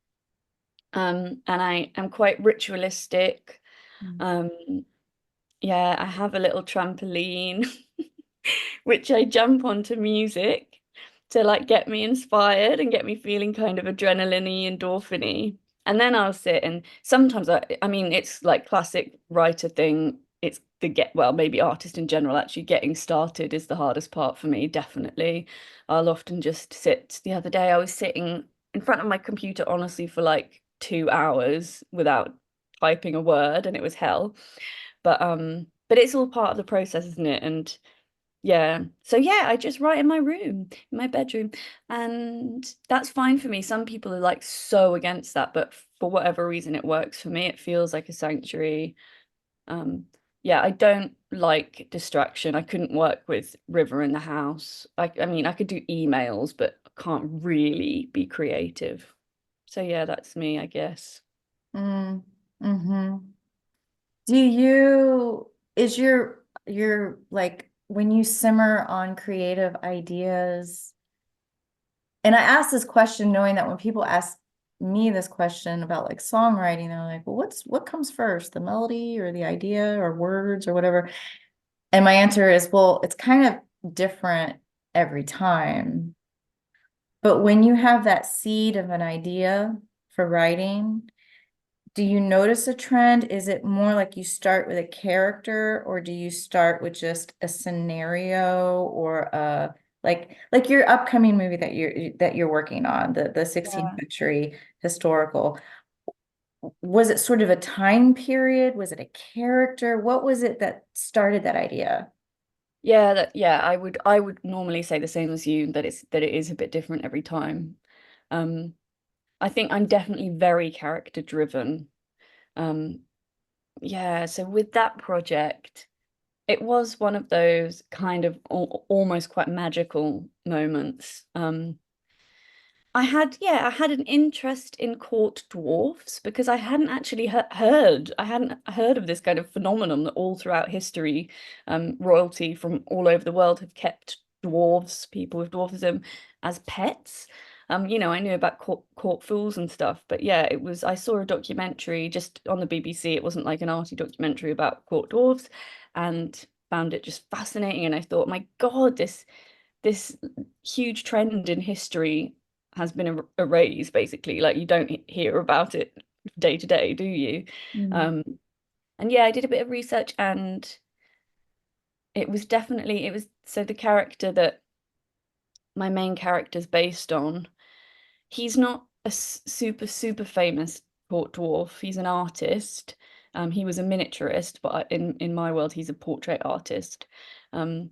And I am quite ritualistic. Mm. Um, yeah, I have a little trampoline which I jump onto music to like get me inspired and get me feeling kind of adrenaline-y, endorphin-y. And then I'll sit and sometimes I mean, it's like classic writer thing. It's the well, maybe artist in general, actually getting started is the hardest part for me, definitely. I'll often just sit. The other day I was sitting in front of my computer, honestly, for like 2 hours without typing a word, and it was hell. But it's all part of the process, isn't it? And yeah. So yeah, I just write in my room, in my bedroom, and that's fine for me. Some people are like so against that, but for whatever reason it works for me. It feels like a sanctuary. Um, yeah, I don't like distraction. I couldn't work with River in the house. I mean, I could do emails, but I can't really be creative. So yeah, that's me, I guess. Mm, hmm. Is your like when you simmer on creative ideas, and I ask this question knowing that when people ask me this question about like songwriting, they're like, well, what comes first, the melody or the idea or words or whatever? And my answer is, well, it's kind of different every time. But when you have that seed of an idea for writing, do you notice a trend? Is it more like you start with a character, or do you start with just a scenario or a like your upcoming movie that you're working on, the 16th Yeah. century historical? Was it sort of a time period? Was it a character? What was it that started that idea? Yeah, I would normally say the same as you, that it is a bit different every time. Um, I think I'm definitely very character driven. Um, yeah, so with that project, it was one of those kind of almost quite magical moments. I had an interest in court dwarfs because I hadn't actually I hadn't heard of this kind of phenomenon that all throughout history, royalty from all over the world have kept dwarves, people with dwarfism, as pets. I knew about court fools and stuff, but yeah, I saw a documentary just on the BBC. It wasn't like an arty documentary about court dwarfs, and found it just fascinating. And I thought, my God, this huge trend in history has been erased basically. Like you don't hear about it day to day, do you? Mm. um and yeah, I did a bit of research, and it was so the character that my main character's based on, he's not a super famous court dwarf. He's an artist. He was a miniaturist, but in my world he's a portrait artist. um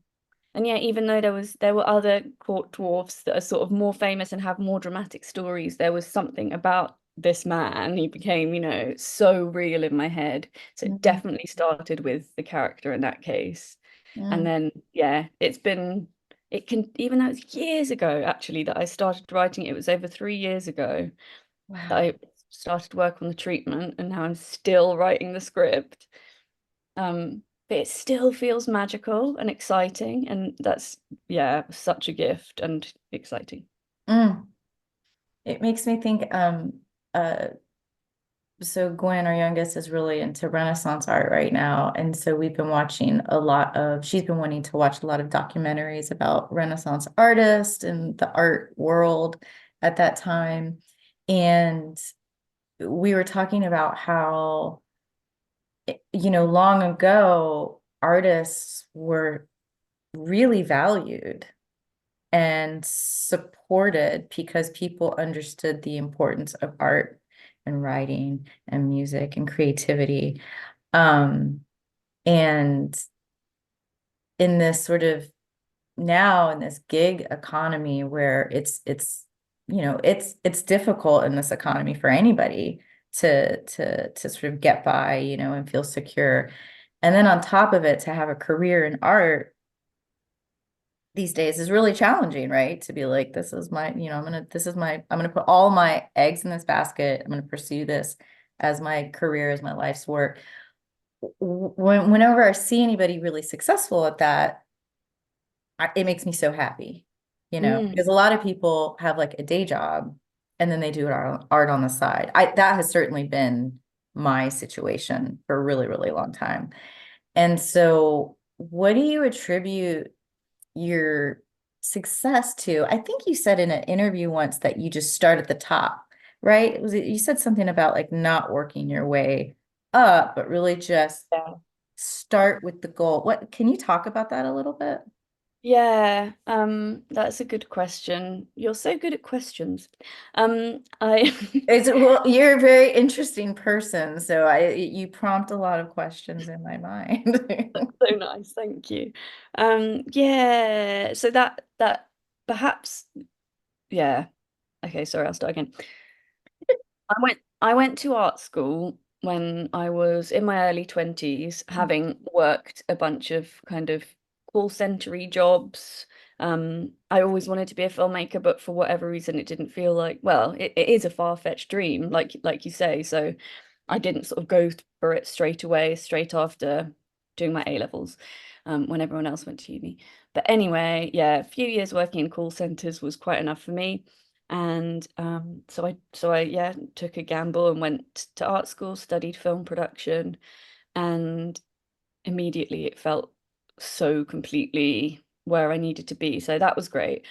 And yeah, even though there were other court dwarfs that are sort of more famous and have more dramatic stories, there was something about this man. He became, so real in my head. So it Mhm. definitely started with the character in that case. And Mm. then yeah, it can, even though it's years ago actually that I started writing, it was over 3 years ago that Wow. I started work on the treatment, and now I'm still writing the script. But it still feels magical and exciting, and that's, yeah, such a gift and exciting. Mm. It makes me think, uh, so Gwen, our youngest, is really into Renaissance art right now. And so we've been watching she's been wanting to watch a lot of documentaries about Renaissance artists and the art world at that time. And we were talking about how, long ago, artists were really valued and supported because people understood the importance of art and writing and music and creativity. Um, and in this sort of now in this gig economy where it's difficult in this economy for anybody to sort of get by, and feel secure. And then on top of it, to have a career in art these days is really challenging, right? To be like, this is my, I'm gonna put all my eggs in this basket. I'm gonna pursue this as my career, as my life's work. Whenever I see anybody really successful at that, it makes me so happy. Mm. because a lot of people have like a day job and then they do art on the side. That has certainly been my situation for a really, really long time. And so, what do you attribute your success to? I think you said in an interview once that you just start at the top, right? You said something about like not working your way up, but really just Yeah. start with the goal. What can you talk about that a little bit? Yeah, that's a good question. You're so good at questions. I Well, you're a very interesting person, so you prompt a lot of questions in my mind. so nice, thank you. Yeah, so that perhaps, yeah. Okay, sorry, I'll start again. I went to art school when I was in my early 20s, having worked a bunch of kind of call centery jobs. I always wanted to be a filmmaker, but for whatever reason, it didn't feel like, well, it is a far-fetched dream, like you say. So I didn't sort of go for it straight away, straight after doing my A levels, when everyone else went to uni. But anyway, yeah, a few years working in call centers was quite enough for me. And so I yeah took a gamble and went to art school, studied film production, and immediately it felt so completely where I needed to be. So that was great.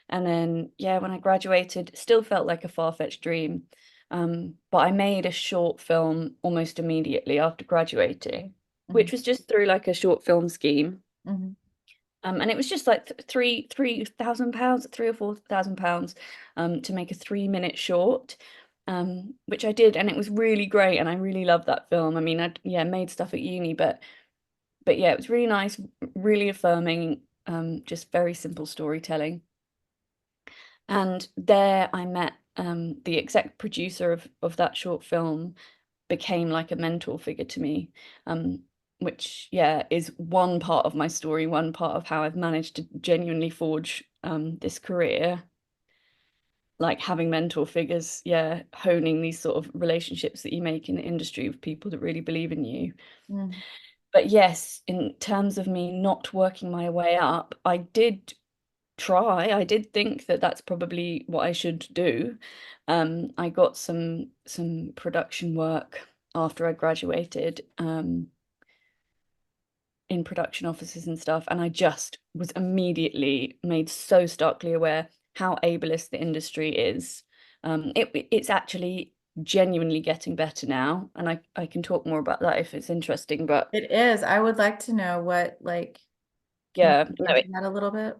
And then yeah, when I graduated, still felt like a far-fetched dream. But I made a short film almost immediately after graduating, Mhm, which was just through like a short film scheme. mhm, And it was just like £3,000, £3 or £4,000, to make a 3 minute short, which I did, and it was really great, and I really loved that film. I mean, I yeah made stuff at uni, but yeah, it was really nice, really affirming, just very simple storytelling. And there I met the exec producer of that short film, became like a mentor figure to me, um, which yeah is one part of my story, one part of how I've managed to genuinely forge this career, like having mentor figures, yeah, honing these sort of relationships that you make in the industry with people that really believe in you. mhm. But yes, in terms of me not working my way up, I did try. I did think that that's probably what I should do. I got some production work after I graduated, in production offices and stuff, and I just was immediately made so starkly aware how ableist the industry is. It's actually genuinely getting better now, and I can talk more about that if it's interesting. But It is. I would like to know what, like, can you yeah, get into that a little bit?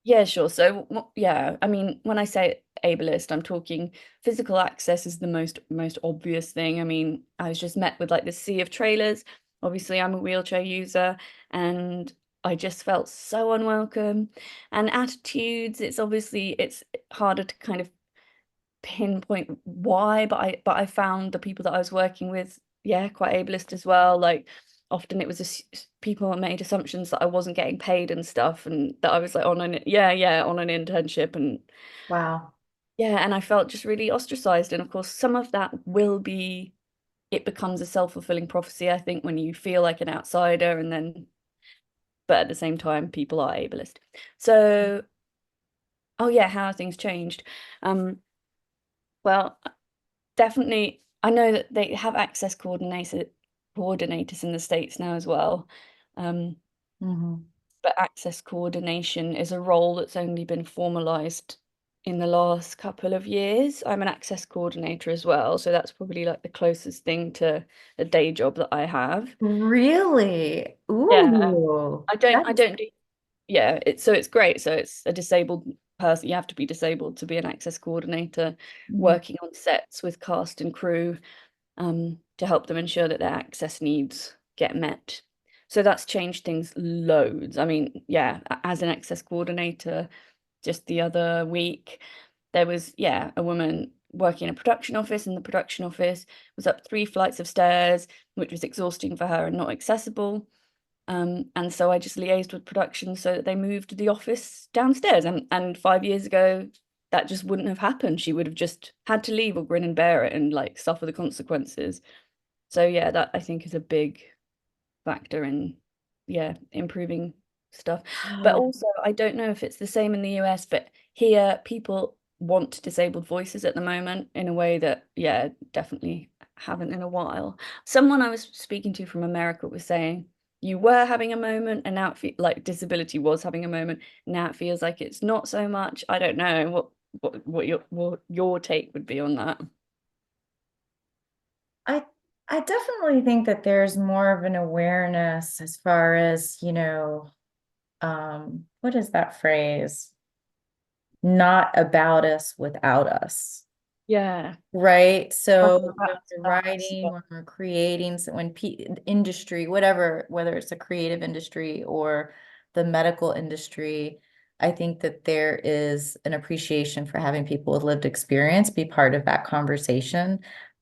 yeah, sure. So, yeah, I mean, when I say ableist, I'm talking physical access is the most obvious thing. I mean, I was just met with like this sea of trailers. Obviously, I'm a wheelchair user, and I just felt so unwelcome. And attitudes, it's harder to kind of pinpoint why, but I found the people that I was working with, yeah, quite ableist as well. Like often it was people made assumptions that I wasn't getting paid and stuff, and that I was like on an yeah on an internship, and Wow. yeah, and I felt just really ostracized. And of course, some of that will be, it becomes a self-fulfilling prophecy, I think, when you feel like an outsider, and then but at the same time people are ableist. So oh yeah, how have things changed? Well, definitely, I know that they have access coordinators in the States now as well. Um, Hmm. but access coordination is a role that's only been formalized in the last couple of years. I'm an access coordinator as well, so that's probably like the closest thing to a day job that I have. Really? Yeah. Ooh, I don't that I is. don't do yeah, it's great. So it's a disabled person. You have to be disabled to be an access coordinator, Mhm. working on sets with cast and crew, to help them ensure that their access needs get met. So that's changed things loads. I mean, yeah, as an access coordinator, just the other week, there was, yeah, a woman working in a production office, and the production office was up 3 flights of stairs, which was exhausting for her and not accessible. And so I just liaised with production so that they moved the office downstairs. And 5 years ago, that just wouldn't have happened. She would have just had to leave or grin and bear it and like suffer the consequences. So yeah, that I think is a big factor in, yeah, improving stuff. But also, I don't know if it's the same in the US, but here people want disabled voices at the moment in a way that, yeah, definitely haven't in a while. Someone I was speaking to from America was saying you were having a moment, and now it like disability was having a moment. Now it feels like it's not so much. I don't know what your take would be on that. I I definitely think that there's more of an awareness as far as, what is that phrase? Not about us without us. Yeah. Right. Like So when that's we're us. writing, when we're creating, so when industry, whatever, whether it's a creative industry or the medical industry, I think that there is an appreciation for having people with lived experience be part of that conversation.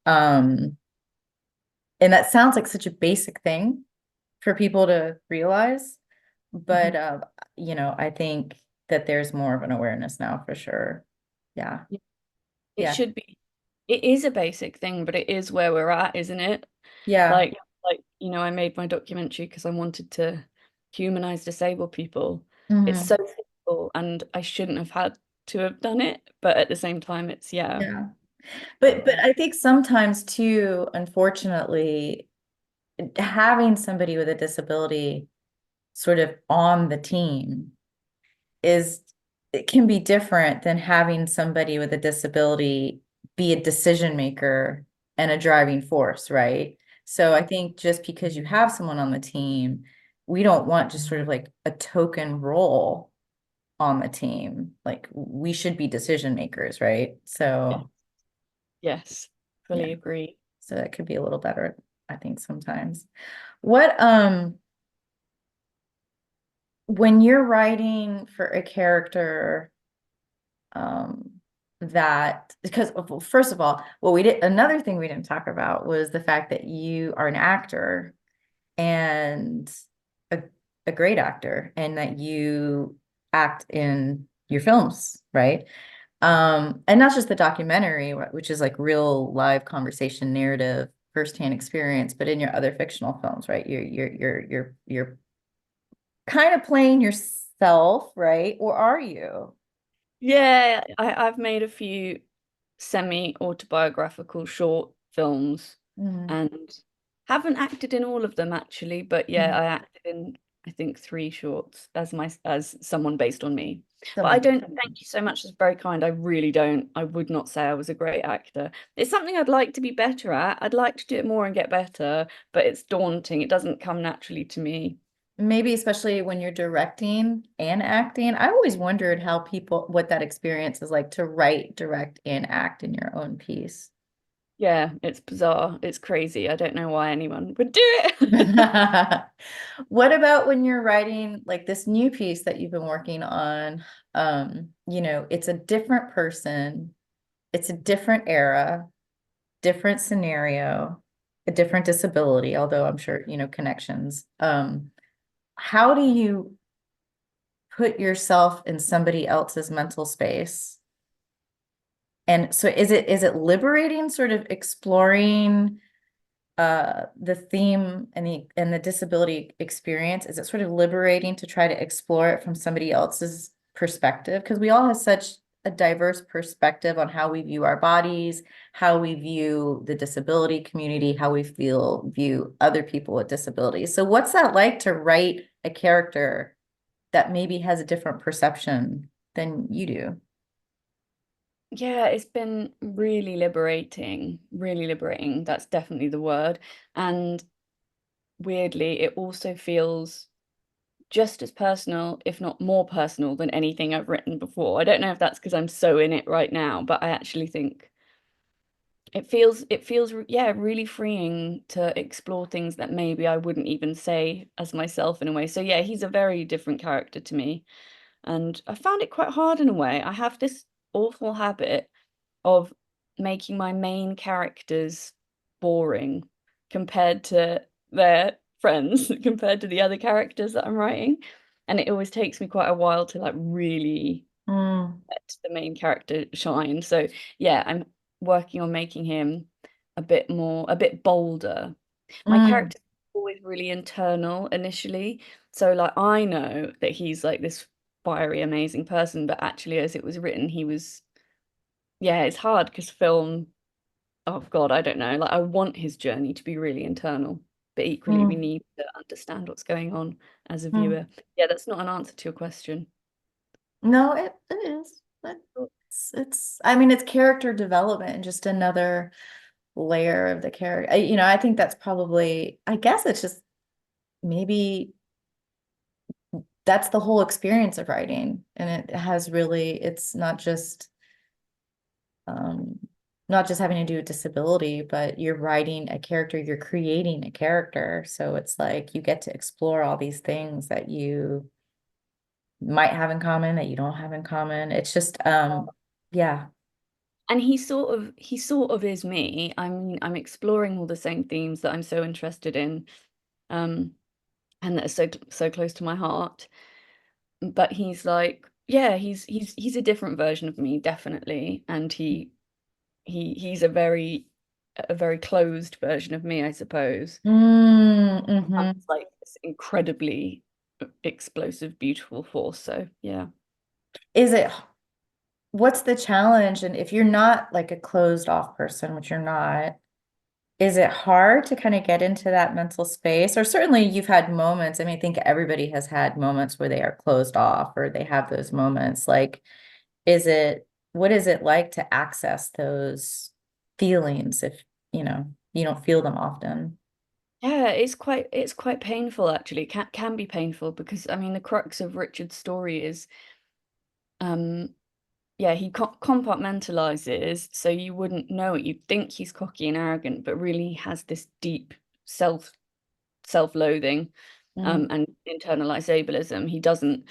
Um, and that sounds like such a basic thing for people to realize, but Mhm. I think that there's more of an awareness now for sure. Yeah. It Yeah. should be. It is a basic thing, but it is where we're at, isn't it? Yeah. I made my documentary because I wanted to humanize disabled people. It's Hmm. so simple, and I shouldn't have had to have done it, but at the same time, it's yeah. Yeah. But I think sometimes too, unfortunately, having somebody with a disability sort of on the team is it can be different than having somebody with a disability be a decision maker and a driving force, right? So I think just because you have someone on the team, we don't want just sort of like a token role on the team. Like we should be decision makers, right? Yeah. So Yes, yeah. fully agree. So that could be a little better, I think, sometimes. What when you're writing for a character, um that because well, first of all, well, we did another thing we didn't talk about was the fact that you are an actor and a, a great actor and that you act in your films, right? And not just the documentary, which is like real live conversation narrative, firsthand experience, but in your other fictional films, right? You're kind of playing yourself, right? Or are you? Yeah, I've made a few semi-autobiographical short films Mm, and haven't acted in all of them actually, but yeah, mm. I acted in I think three shorts as someone based on me. But I Someone. don't thank you so much. That's very kind. I really don't. I would not say I was a great actor. It's something I'd like to be better at. I'd like to do it more and get better, but it's daunting. It doesn't come naturally to me. Maybe especially when you're directing and acting. I always wondered how people, what that experience is like to write, direct, and act in your own piece. Yeah, it's bizarre. It's crazy. I don't know why anyone would do it. What about when you're writing like this new piece that you've been working on? It's a different person, it's a different era, different scenario, a different disability, although I'm sure, connections. How do you put yourself in somebody else's mental space? And so is it liberating, sort of exploring the theme and the disability experience? Is it sort of liberating to try to explore it from somebody else's perspective? Because we all have such a diverse perspective on how we view our bodies, how we view the disability community, how we view other people with disabilities. So what's that like to write a character that maybe has a different perception than you do? Yeah, it's been really liberating, really liberating. That's definitely the word. And weirdly, it also feels just as personal, if not more personal than anything I've written before. I don't know if that's because I'm so in it right now, but I actually think it feels yeah, really freeing to explore things that maybe I wouldn't even say as myself in a way. So yeah, he's a very different character to me. And I found it quite hard in a way. I have this awful habit of making my main characters boring compared to their friends, compared to the other characters that I'm writing. And it always takes me quite a while to like really Mm, let the main character shine. So yeah, I'm working on making him a bit bolder. My mm, character always really internal initially. So like I know that he's like this fiery, amazing person, but actually as it was written, he was, yeah, it's hard because film, oh God, I don't know. Like I want his journey to be really internal, but equally we Mm, need to understand what's going on as a mm. viewer. Yeah, that's not an answer to your question. No, it is. But I mean, it's character development and just another layer of the character. I think that's probably, I guess it's just maybe that's the whole experience of writing. And it has really, it's um, not just having to do with disability, but you're writing a character, you're creating a character. So it's like you get to explore all these things that you might have in common that you don't have in common. It's just, yeah. And he sort of is me. I mean, I'm exploring all the same themes that I'm so interested in, um, and that are so close to my heart. But he's like, yeah, he's a different version of me, definitely. And he's a very closed version of me, I suppose. Mhm. It's like this incredibly explosive, beautiful force. So yeah. Is it, what's the challenge? And if you're not like a closed off person, which you're not, is it hard to kind of get into that mental space? Or certainly you've had moments. I mean, I think everybody has had moments where they are closed off or they have those moments. Like, what is it like to access those feelings if, you don't feel them often? Yeah, it's quite painful actually. Can be painful because I mean the crux of Richard's story is um yeah, he compartmentalizes so you wouldn't know it. You'd think he's cocky and arrogant, but really he has this deep self self-loathing Mm, and internalized ableism. He doesn't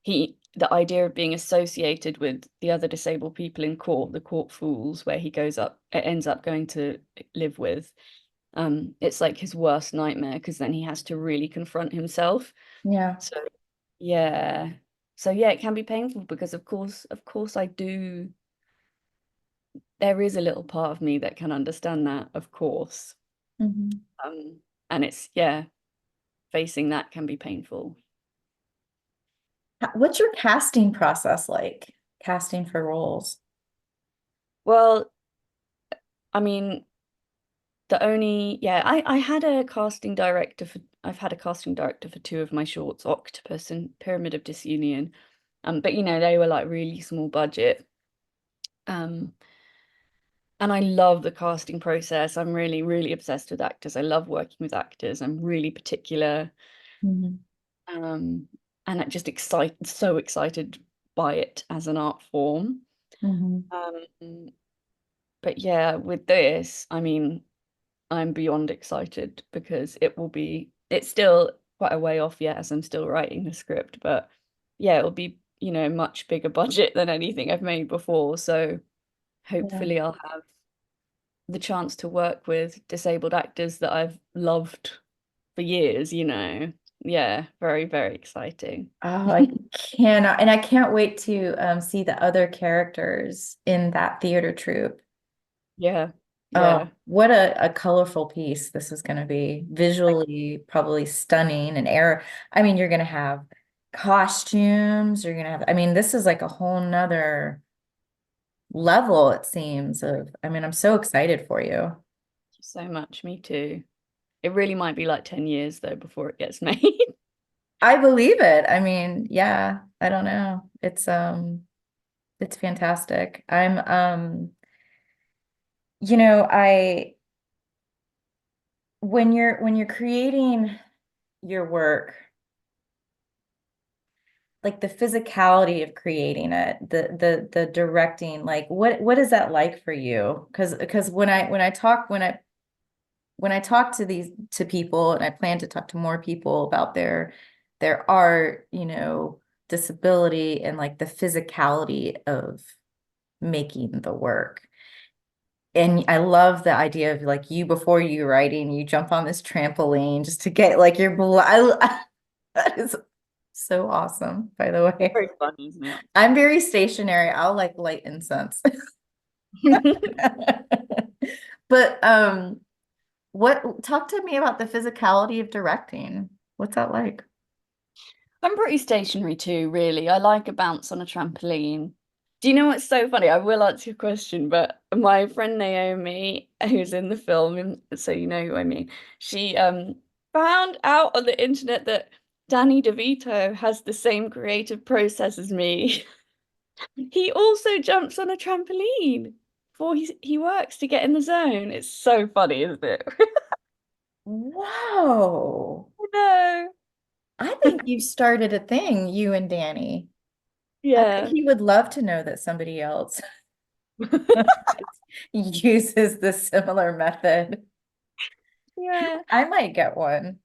he the idea of being associated with the other disabled people in court, the court fools, where he ends up going to live with, it's like his worst nightmare because then he has to really confront himself. yeah. So yeah. So yeah, it can be painful because of course I do, there is a little part of me that can understand that, of course. Mhm. Um, and it's, yeah, facing that can be painful. What's your casting process like? Casting for roles? Well, I mean, I had a casting director for I've had a casting director for two of my shorts, Octopus and Pyramid of Disunion. But they were like really small budget. Um, and I love the casting process. I'm really, really obsessed with actors. I love working with actors. I'm really particular. Mhm. Um, and I just so excited by it as an art form. Mhm. Um, but yeah, with this, I mean, I'm beyond excited because it's still quite a way off yet as I'm still writing the script, but yeah, it'll be, much bigger budget than anything I've made before. So Yeah. hopefully I'll have the chance to work with disabled actors that I've loved for years. Yeah, very, very exciting. Oh, I cannot, and I can't wait to see the other characters in that theater troupe. Yeah, Oh, yeah. what a colorful piece this is going to be. Visually, probably stunning and air. I mean, you're going to have costumes. You're going to have, I mean, this is like a whole nother level, it seems, I mean, I'm so excited for you. Thank you so much. Me too. It really might be like 10 years though before it gets made. I believe it. I mean, yeah, I don't know. It's fantastic. I when you're creating your work, like the physicality of creating it, the directing, like what is that like for you? Because when I talk to people, and I plan to talk to more people about their art, disability and like the physicality of making the work. And I love the idea of like you before you writing, you jump on this trampoline just to get like your blood. That is so awesome, by the way. Very fun, isn't it? I'm very stationary. I'll like light incense. But What, talk to me about the physicality of directing. What's that like? I'm pretty stationary too, really. I like a bounce on a trampoline. Do you know what's so funny? I will answer your question, but my friend Naomi, who's in the film, so you know who I mean, she found out on the internet that Danny DeVito has the same creative process as me. He also jumps on a trampoline before he works to get in the zone. It's so funny, isn't it? Whoa. No. I think you started a thing, you and Danny. I bet Yeah. he would love to know that somebody else uses the similar method. Yeah. I might get one.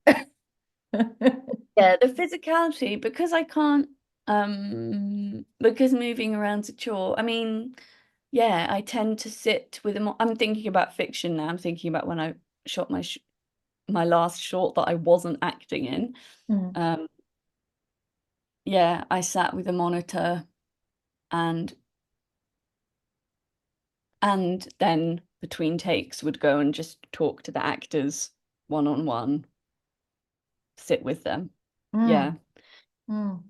Yeah, the physicality, because I can't because moving around's a chore. I mean, yeah, I tend to sit with them. I'm thinking about fiction now. I'm thinking about when I shot my last short that I wasn't acting in. Mm, Um, yeah, I sat with a monitor and then between takes would go and just talk to the actors one on one, sit with them. mm, Yeah. mm.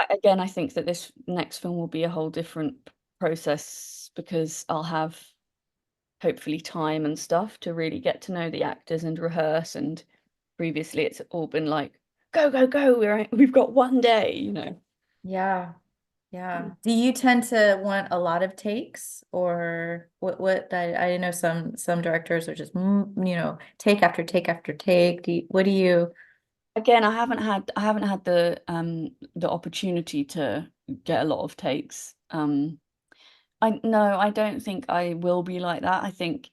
Again, I think that this next film will be a whole different process because I'll have hopefully time and stuff to really get to know the actors and rehearse. And previously, it's all been like, go, go, go. We've got one day, you know. Yeah. Yeah. Do you tend to want a lot of takes or what I know some directors are just take after take after take. What do you Again, I haven't had the opportunity to get a lot of takes. I no, I don't think I will be like that. I think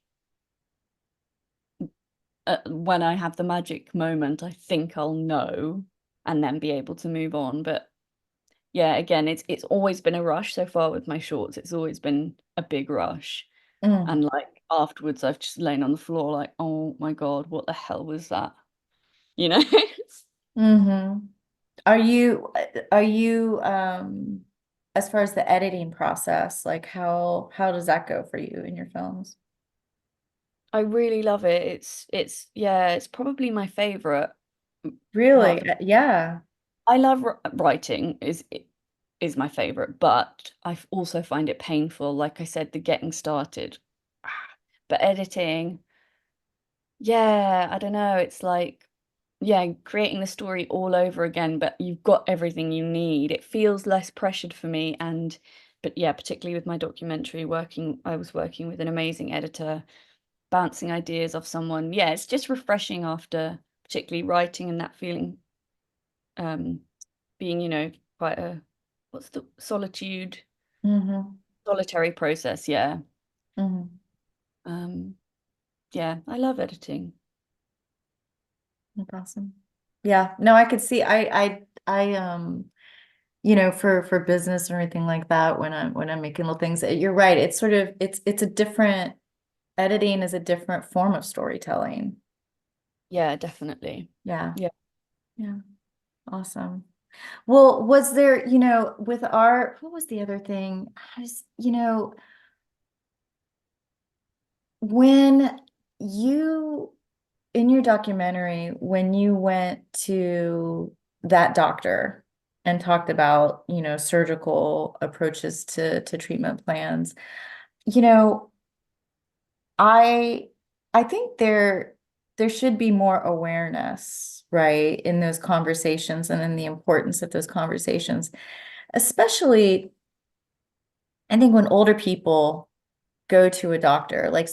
when I have the magic moment, I think I'll know and then be able to move on. But yeah, again, it's always been a rush so far with my shorts. It's always been a big rush. Mm, And like afterwards, I've just lain on the floor like, oh my God, what the hell was that? You know? mm-hmm. Are you as far as the editing process, like how does that go for you in your films? I really love it. It's yeah, it's probably my favorite part Really? of it. Yeah. I love writing is my favorite, but also find it painful. Like I said, the getting started. But editing, yeah, I don't know. It's like, yeah, creating the story all over again, but you've got everything you need. It feels less pressured for me. But yeah, particularly with my documentary I was working with an amazing editor, bouncing ideas off someone. Yeah, it's just refreshing after particularly writing and that feeling, um, being, quite what's the Mm-hmm. solitary process. Yeah. Mm-hmm. Um, yeah, I love editing. That's awesome. Yeah. No, I could see for business or anything like that when I'm making little things, you're right. It's sort of it's a different editing is a different form of storytelling. Yeah, definitely. Yeah. Yeah. Yeah. Awesome. Well, was there, with our, what was the other thing? When you, in your documentary, when you went to that doctor and talked about, surgical approaches to treatment plans, you know, I I think there should be more awareness, right, in those conversations and in the importance of those conversations, especially I think when older people go to a doctor, like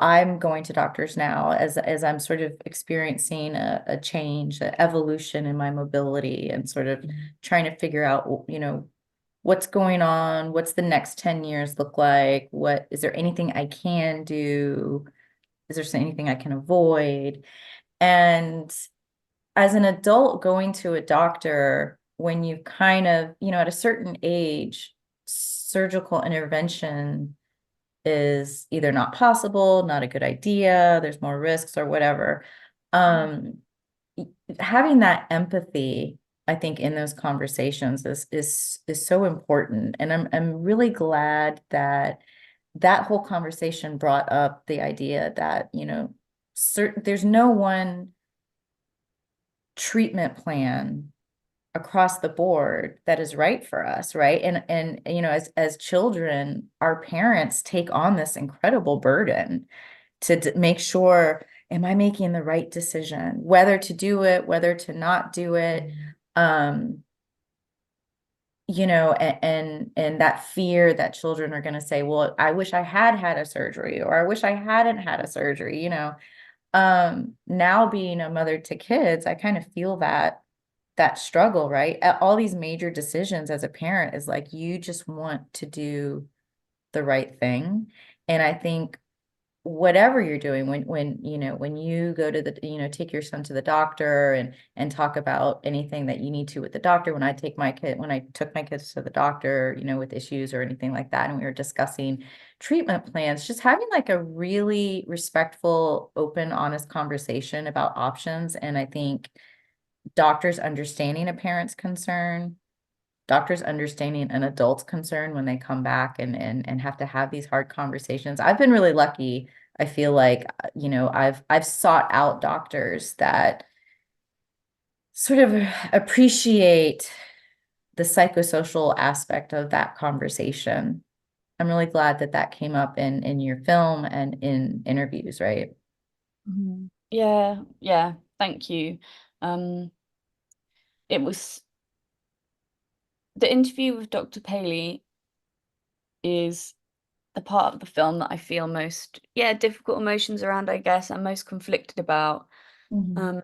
I'm going to doctors now as I'm sort of experiencing a change, an evolution in my mobility and sort of trying to figure out, what's going on, what's the next 10 years look like, what is there anything I can do? Is there anything I can avoid? And as an adult going to a doctor, when you kind of, at a certain age, surgical intervention is either not possible, not a good idea, there's more risks or whatever. Um, Having that empathy, I think, in those conversations is so important. And I'm really glad that that whole conversation brought up the idea that, there's no one treatment plan across the board that is right for us, right? And you know, as children, our parents take on this incredible burden to make sure, am I making the right decision, whether to do it, whether to not do it. Um, you know, and that fear that children are going to say, well, I wish I had had a surgery, or I wish I hadn't had a surgery, you know. Now being a mother to kids, I kind of feel that struggle, right? All these major decisions as a parent is like you just want to do the right thing. And I think whatever you're doing, when you know, when you go to the, you know, take your son to the doctor and talk about anything that you need to with the doctor. When I took my kids to the doctor, you know, with issues or anything like that, and we were discussing treatment plans, just having like a really respectful, open, honest conversation about options. And I think doctors understanding a parent's concern, doctors understanding an adult's concern when they come back and have to have these hard conversations. I've been really lucky. I feel like, you know, I've sought out doctors that sort of appreciate the psychosocial aspect of that conversation. I'm really glad that that came up in your film and in interviews, right? Mhm. Yeah, yeah, thank you. Um, it was the interview with Dr. Paley is the part of the film that I feel most, yeah, difficult emotions around, I guess, and most conflicted about, Mhm. um,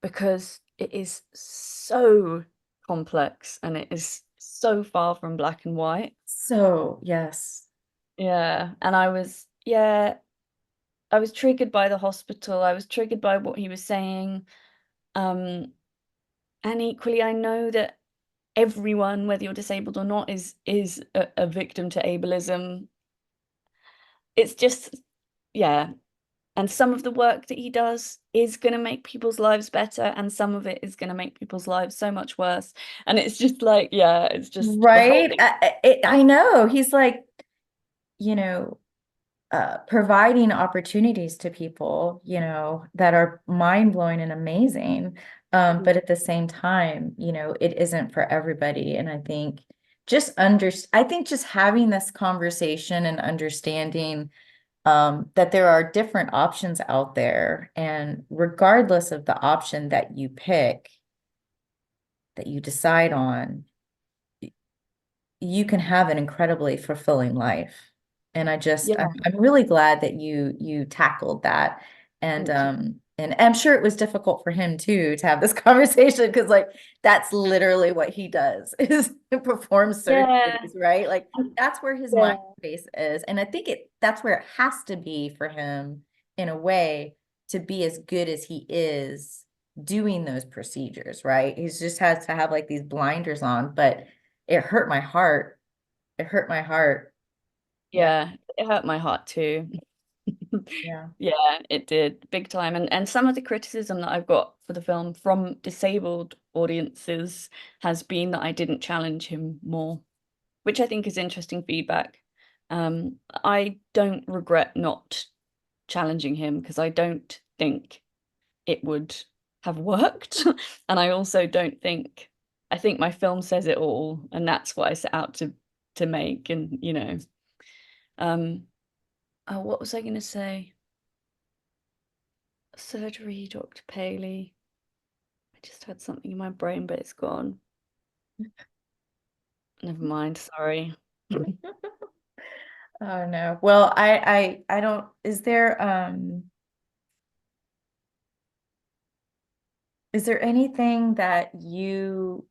because it is so complex and it is so far from black and white. So, yes. Yeah, and yeah, I was triggered by the hospital. I was triggered by what he was saying. Um, and equally, I know that everyone, whether you're disabled or not, is a victim to ableism. It's just, yeah. And some of the work that he does is going to make people's lives better, and some of it is going to make people's lives so much worse. And it's just like, yeah, it's just the whole Right? thing. I know. He's like, you know, providing opportunities to people, you know, that are mind blowing and amazing. Mhm. But at the same time, you know, it isn't for everybody. And I think I think just having this conversation and understanding that there are different options out there, and regardless of the option that you pick, that you decide on, you can have an incredibly fulfilling life. And Yeah, I'm really glad that you tackled that. thank you. And I'm sure it was difficult for him too to have this conversation, because like that's literally what he does is perform Yeah, surgeries, right? Like that's where his yeah, mind space is. And I think that's where it has to be for him in a way to be as good as he is doing those procedures, right? He just has to have like these blinders on, but it hurt my heart. It hurt my heart. Yeah. yeah. It hurt my heart too. Yeah. Yeah, it did, big time. And some of the criticism that I've got for the film from disabled audiences has been that I didn't challenge him more, which I think is interesting feedback. I don't regret not challenging him because I don't think it would have worked. And I also don't think I think my film says it all, and that's what I set out to make. And um, oh, what was I going to say? Surgery, Dr. Paley. I just had something in my brain, but it's gone. Never mind, sorry. Oh no. Well, I don't, is there anything that you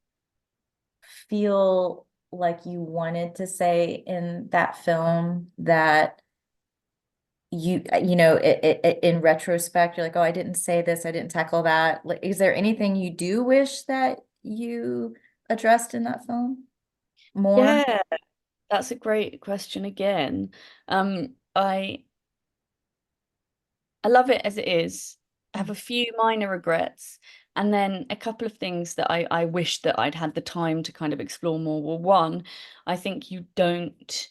feel like you wanted to say in that film that you know, in retrospect, you're like, oh, I didn't say this, I didn't tackle that. Like, is there anything you do wish that you addressed in that film more? Yeah, that's a great question again. I love it as it is. I have a few minor regrets, and then a couple of things that I wish that I'd had the time to kind of explore more. Well, one, I think you don't.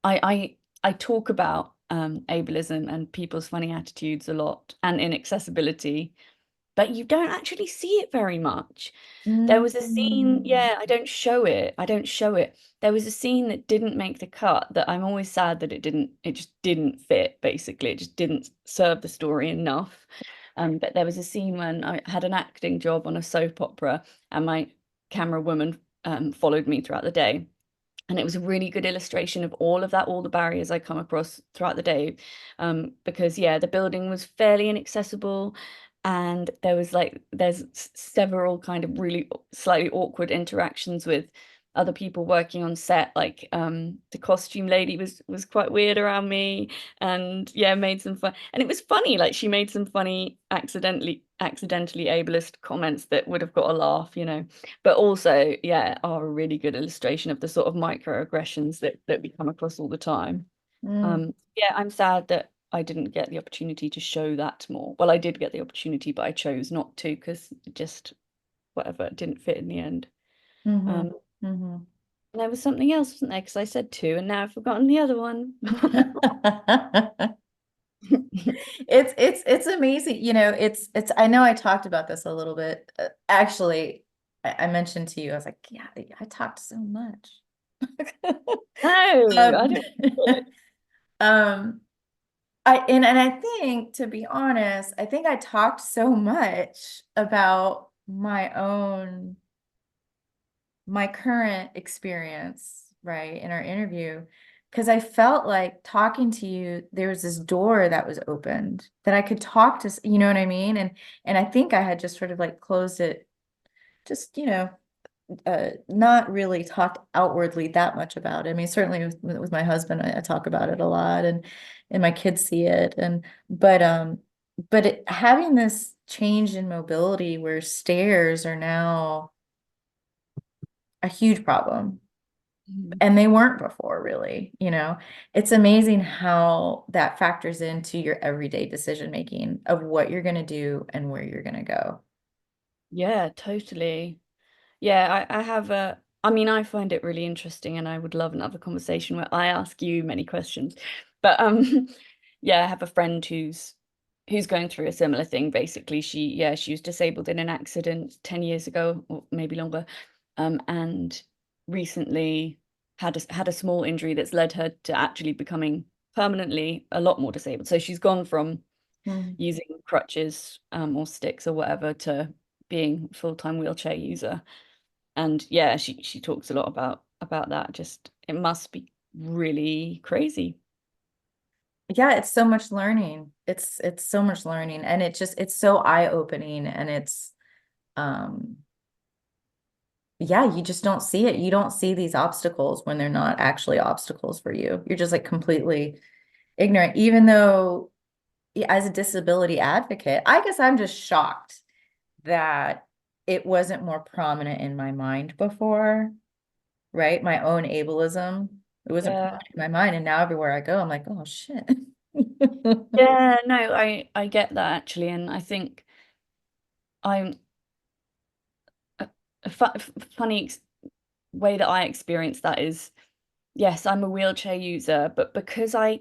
I talk about ableism and people's funny attitudes a lot and inaccessibility, but you don't actually see it very much. There was a scene, Mm. yeah, I don't show it. I don't show it. There was a scene that didn't make the cut that I'm always sad that it just didn't fit, basically. It just didn't serve the story enough. But there was a scene when I had an acting job on a soap opera and my camera woman followed me throughout the day. And it was a really good illustration of all of that, all the barriers I come across throughout the day. Because yeah, the building was fairly inaccessible, and there's several kind of really slightly awkward interactions with other people working on set. Like the costume lady was quite weird around me, and yeah, made some fun. And it was funny, like she made some funny accidentally ableist comments that would have got a laugh, you know, but also, yeah, are a really good illustration of the sort of microaggressions that we come across all the time. Mm. Yeah, I'm sad that I didn't get the opportunity to show that more. Well, I did get the opportunity, but I chose not to because just whatever, it didn't fit in the end. Hmm. Um, Hmm. and there was something else, wasn't there? Because I said two, and now I've forgotten the other one. It's amazing. It's I know I talked about this a little bit. Actually, I mentioned to you, I was like, yeah, I talked so much. No, I Um, don't. um, and I think, to be honest, I think I talked so much about my current experience, right, in our interview, because I felt like talking to you, there was this door that was opened that I could talk to, you know what I mean? And I think I had just sort of like closed it, just, not really talked outwardly that much about it. I mean, certainly with my husband, I talk about it a lot, and my kids see it, but having this change in mobility where stairs are now a huge problem, and they weren't before, really. It's amazing how that factors into your everyday decision making of what you're going to do and where you're going to go. Yeah, totally. Yeah, I have I mean, I find it really interesting and I would love another conversation where I ask you many questions. But yeah, I have a friend who's going through a similar thing. Basically, she was disabled in an accident 10 years ago or maybe longer. And recently had a small injury that's led her to actually becoming permanently a lot more disabled. So she's gone from Mhm. using crutches or sticks or whatever to being full-time wheelchair user. And yeah, she talks a lot about that. Just it must be really crazy. Yeah, it's so much learning. It's so much learning, and it's so eye-opening, and it's um yeah, you just don't see it. You don't see these obstacles when they're not actually obstacles for you. You're just like completely ignorant, even though, yeah, as a disability advocate, I guess I'm just shocked that it wasn't more prominent in my mind before, right? My own ableism, it wasn't Yeah. prominent in my mind. And now everywhere I go, I'm like, oh shit. Yeah, no, I get that actually, and I think I'm a funny way that I experience that is, yes, I'm a wheelchair user, but because I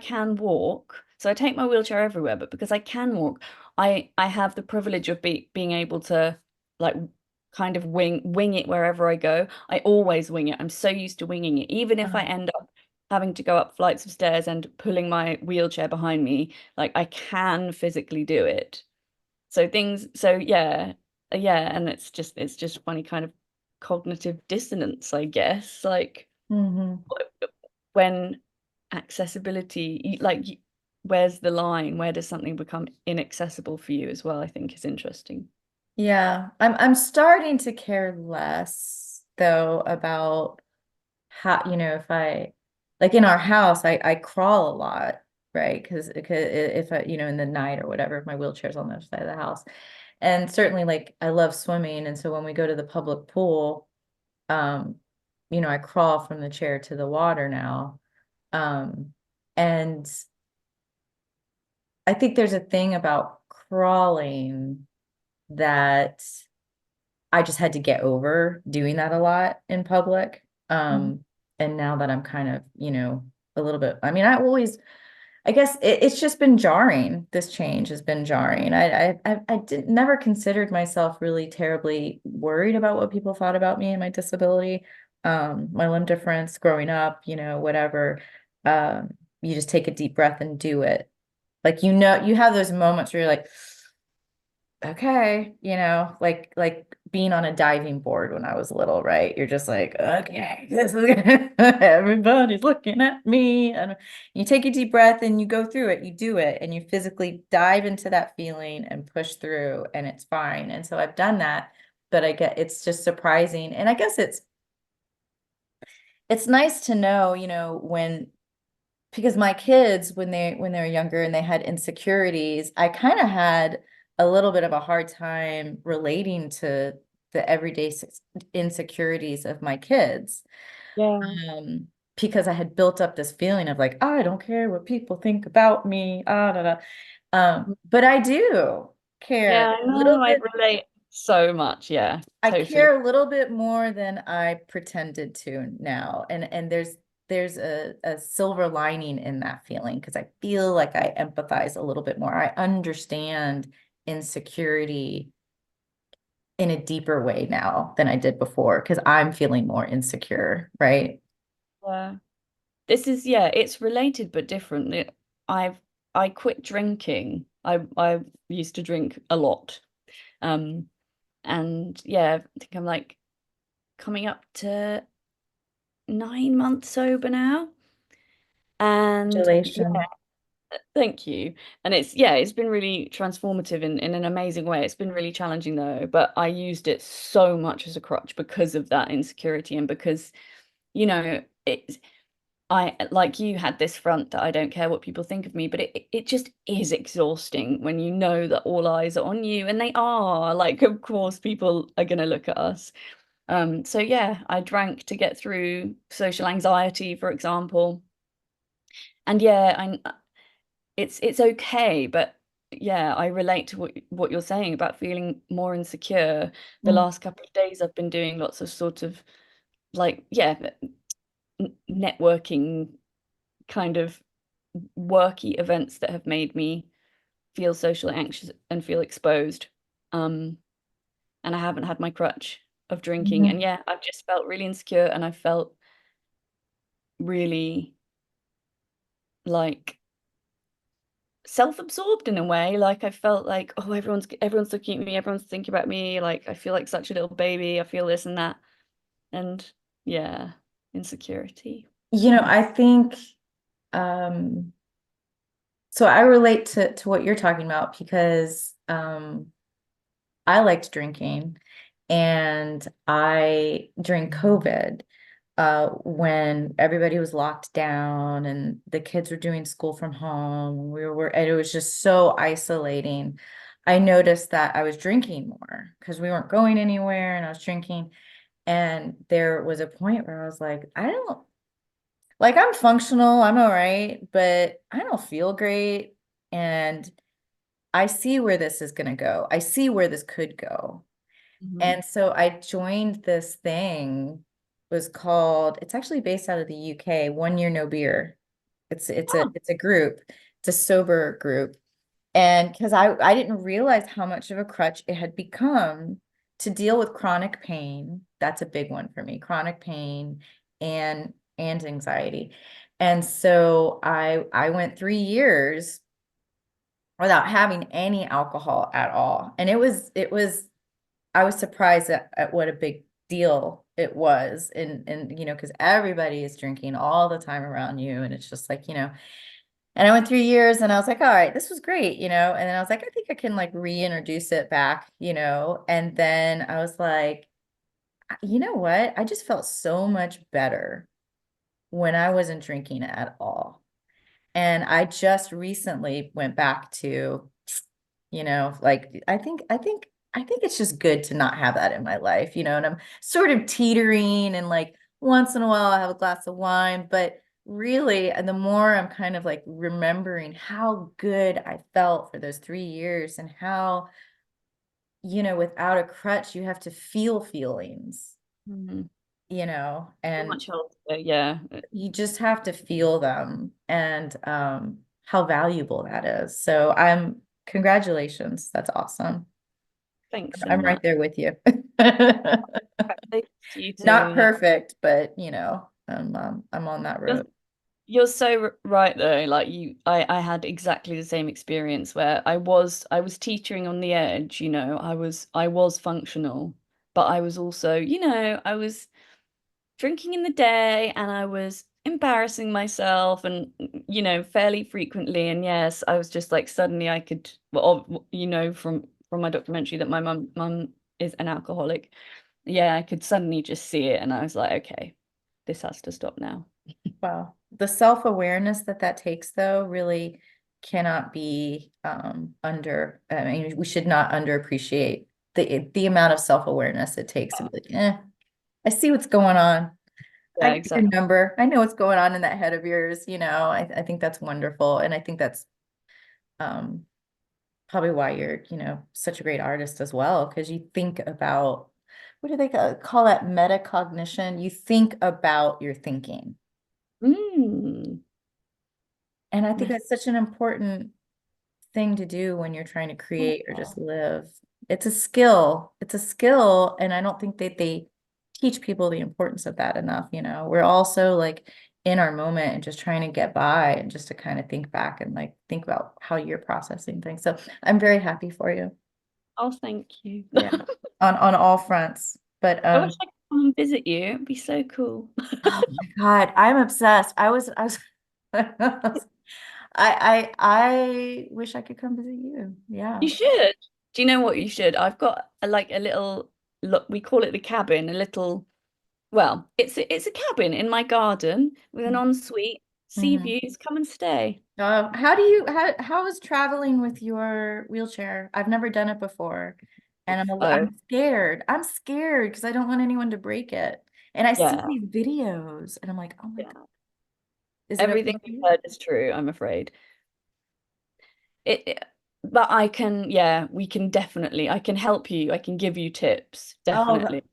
can walk, so I take my wheelchair everywhere, but because I can walk, I have the privilege of being able to like kind of wing it wherever I go. I always wing it. I'm so used to winging it, even if I end up having to go up flights of stairs and pulling my wheelchair behind me, like I can physically do it. So yeah, yeah, and it's just funny kind of cognitive dissonance, I guess. Like Mhm. when accessibility, where's the line? Where does something become inaccessible for you as well? I think is interesting. Yeah, I'm starting to care less though about how, if I, like, in our house, I crawl a lot, right? Because if I, in the night or whatever, if my wheelchair's on the other side of the house. And certainly, like, I love swimming, and so when we go to the public pool, um, I crawl from the chair to the water now. And I think there's a thing about crawling that I just had to get over doing that a lot in public. Mhm. And now that I'm kind of, a little bit. I mean, I guess it's just been jarring. This change has been jarring. I didn't never considered myself really terribly worried about what people thought about me and my disability, my limb difference growing up, whatever. You just take a deep breath and do it. Like, you have those moments where you're like, okay, like being on a diving board when I was little, right? You're just like, okay, this is everybody's looking at me. And you take a deep breath and you go through it, you do it, and you physically dive into that feeling and push through, and it's fine. And so I've done that, but I get it's just surprising. And I guess it's nice to know, when because my kids when they were younger and they had insecurities, I kind of had a little bit of a hard time relating to the everyday insecurities of my kids, Yeah. um, because I had built up this feeling of like, I don't care what people think about me, da, da. But I do care Yeah, I a little know. I bit. relate so much. Yeah, I totally. care a little bit more than I pretended to now. And there's a silver lining in that feeling because I feel like I empathize a little bit more. I understand insecurity in a deeper way now than I did before because I'm feeling more insecure, right? Yeah. This is, yeah, it's related but different. I've I quit drinking. I used to drink a lot. Um, and yeah, I think I'm like coming up to 9 months sober now. And yeah, Congratulations. thank you. And it's yeah, it's been really transformative in an amazing way. It's been really challenging though, but I used it so much as a crutch because of that insecurity and because, it's I like you had this front that I don't care what people think of me, but it just is exhausting when you know that all eyes are on you, and they are. Like, of course, people are gonna look at us. So yeah, I drank to get through social anxiety, for example. And yeah, it's okay, but yeah, I relate to what you're saying about feeling more insecure. The Mm. last couple of days I've been doing lots of sort of like, yeah, networking kind of worky events that have made me feel socially anxious and feel exposed. Um, and I haven't had my crutch of drinking. And Mhm. yeah, I've just felt really insecure and I felt really like self-absorbed in a way. Like I felt like, oh, everyone's looking at me, everyone's thinking about me. Like I feel like such a little baby. I feel this and that. And yeah, insecurity. I think um so I relate to what you're talking about because I liked drinking and I during COVID, when everybody was locked down and the kids were doing school from home, and it was just so isolating. I noticed that I was drinking more because we weren't going anywhere and I was drinking. And there was a point where I was like, I don't like I'm functional, I'm all right, but I don't feel great. And I see where this is going to go. I see where this could go. Mhm. And so I joined this thing, was called, it's actually based out of the UK, 1 Year No Beer. Oh. It's a group, it's a sober group. And because I didn't realize how much of a crutch it had become to deal with chronic pain. That's a big one for me, chronic pain and anxiety. And so I went 3 years without having any alcohol at all. And it was I was surprised at what a big deal it was. And because everybody is drinking all the time around you. And it's just like, and I went 3 years and I was like, all right, this was great, and then I was like, I think I can like reintroduce it back, and then I was like, you know what? I just felt so much better when I wasn't drinking at all. And I just recently went back to, like I think it's just good to not have that in my life, and I'm sort of teetering and like once in a while I have a glass of wine, but really and the more I'm kind of like remembering how good I felt for those 3 years and how, without a crutch, you have to feel feelings. Mhm. So and much healthier, yeah. you just have to feel them and how valuable that is. So congratulations. That's awesome. Thanks so I'm right much. there with you. Thanks to you too. Not Yeah. perfect, but I'm on that You're, road. you're so right though. Like I had exactly the same experience where I was teetering on the edge, I was functional, but I was also, I was drinking in the day and I was embarrassing myself and fairly frequently. And yes, I was just like suddenly I could, well, from my documentary that my mum is an alcoholic. Yeah, I could suddenly just see it and I was like, okay, this has to stop now. Wow. The self-awareness that takes though really cannot be I mean, we should not underappreciate the amount of self-awareness it takes to be like, I see what's going on. I Yeah, got your exactly. number. I know what's going on in that head of yours, I think that's wonderful. And I think that's um probably why you're, such a great artist as well, because you think about what do they call that metacognition? You think about your thinking. Mm. And I think Meth- that's such an important thing to do when you're trying to create or just live. It's a skill. It's a skill. And I don't think that they teach people the importance of that enough. We're also like in our moment and just trying to get by and just to kind of think back and like think about how you're processing things. So I'm very happy for you. Oh, thank you. Yeah. On all fronts. But I wish I could come and visit you. It'd be so cool. oh my God, I'm obsessed. I was I wish I could come visit you. Yeah. You should. Do you know what you should? I've got like a little look, we call it the cabin, a little, well, it's a cabin in my garden with an ensuite, sea Mhm. views. Come and stay. How is traveling with your wheelchair? I've never done it before, and Oh, I'm scared. I'm scared because I don't want anyone to break it. And I see yeah, these videos, and I'm like, oh my God, yeah. is it Everything okay for you've you? heard is true, I'm afraid. But yeah, we can definitely, I can help you. I can give you tips, Oh, definitely.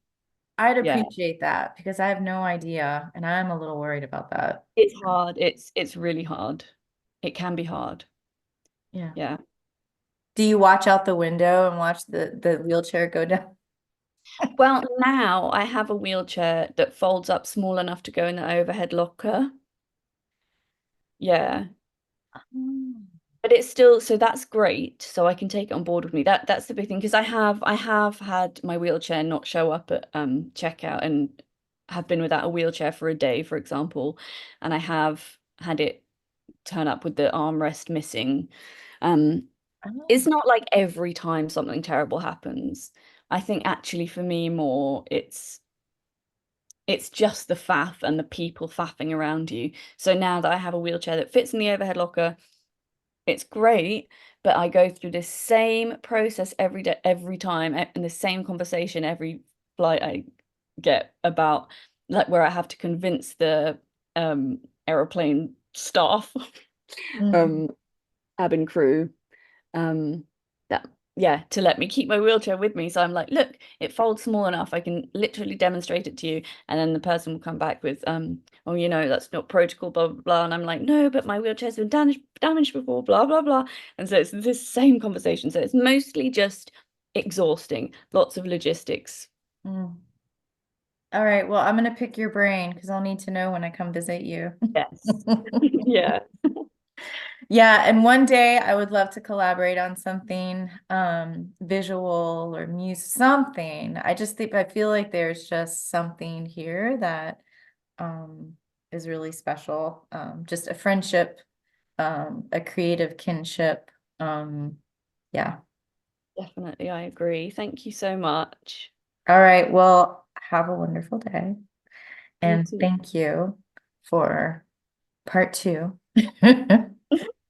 I'd Yeah. appreciate that because I have no idea, and I'm a little worried about that. It's hard. It's really hard. It can be hard. Yeah. Yeah. Do you watch out the window and watch the wheelchair go down? Well, now I have a wheelchair that folds up small enough to go in the overhead locker. Yeah. Mm. But it's still, so that's great. So I can take it on board with me. That's the big thing because I have had my wheelchair not show up at checkout and have been without a wheelchair for a day, for example, and I have had it turn up with the armrest missing. Um, it's Oh. not like every time something terrible happens. I think actually for me more it's just the faff and the people faffing around you. So now that I have a wheelchair that fits in the overhead locker, it's great, but I go through this same process every day, every time, and the same conversation every flight I get about like where I have to convince the aeroplane staff, Mhm. um, cabin crew, um that yeah, to let me keep my wheelchair with me. So I'm like, look, it folds small enough, I can literally demonstrate it to you. And then the person will come back with oh, that's not protocol, blah blah blah. And I'm like, no, but my wheelchair's been damaged before, blah blah blah. And so it's this same conversation. So it's mostly just exhausting, lots of logistics. Mm. All right. Well, I'm gonna pick your brain because I'll need to know when I come visit you. Yes. Yeah, Yeah, and one day I would love to collaborate on something visual or music, something. I feel like there's just something here that um is really special. Just a friendship, a creative kinship. Yeah. definitely, I agree. Thank you so much. All right. Well, have a wonderful day. You And too. thank you for part two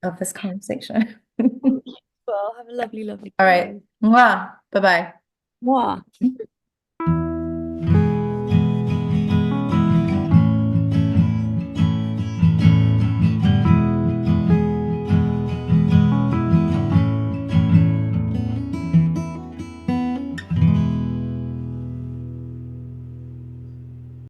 of this conversation. Thank you. Well, have a lovely, lovely All right. day. Mwah. Bye-bye. Mwah.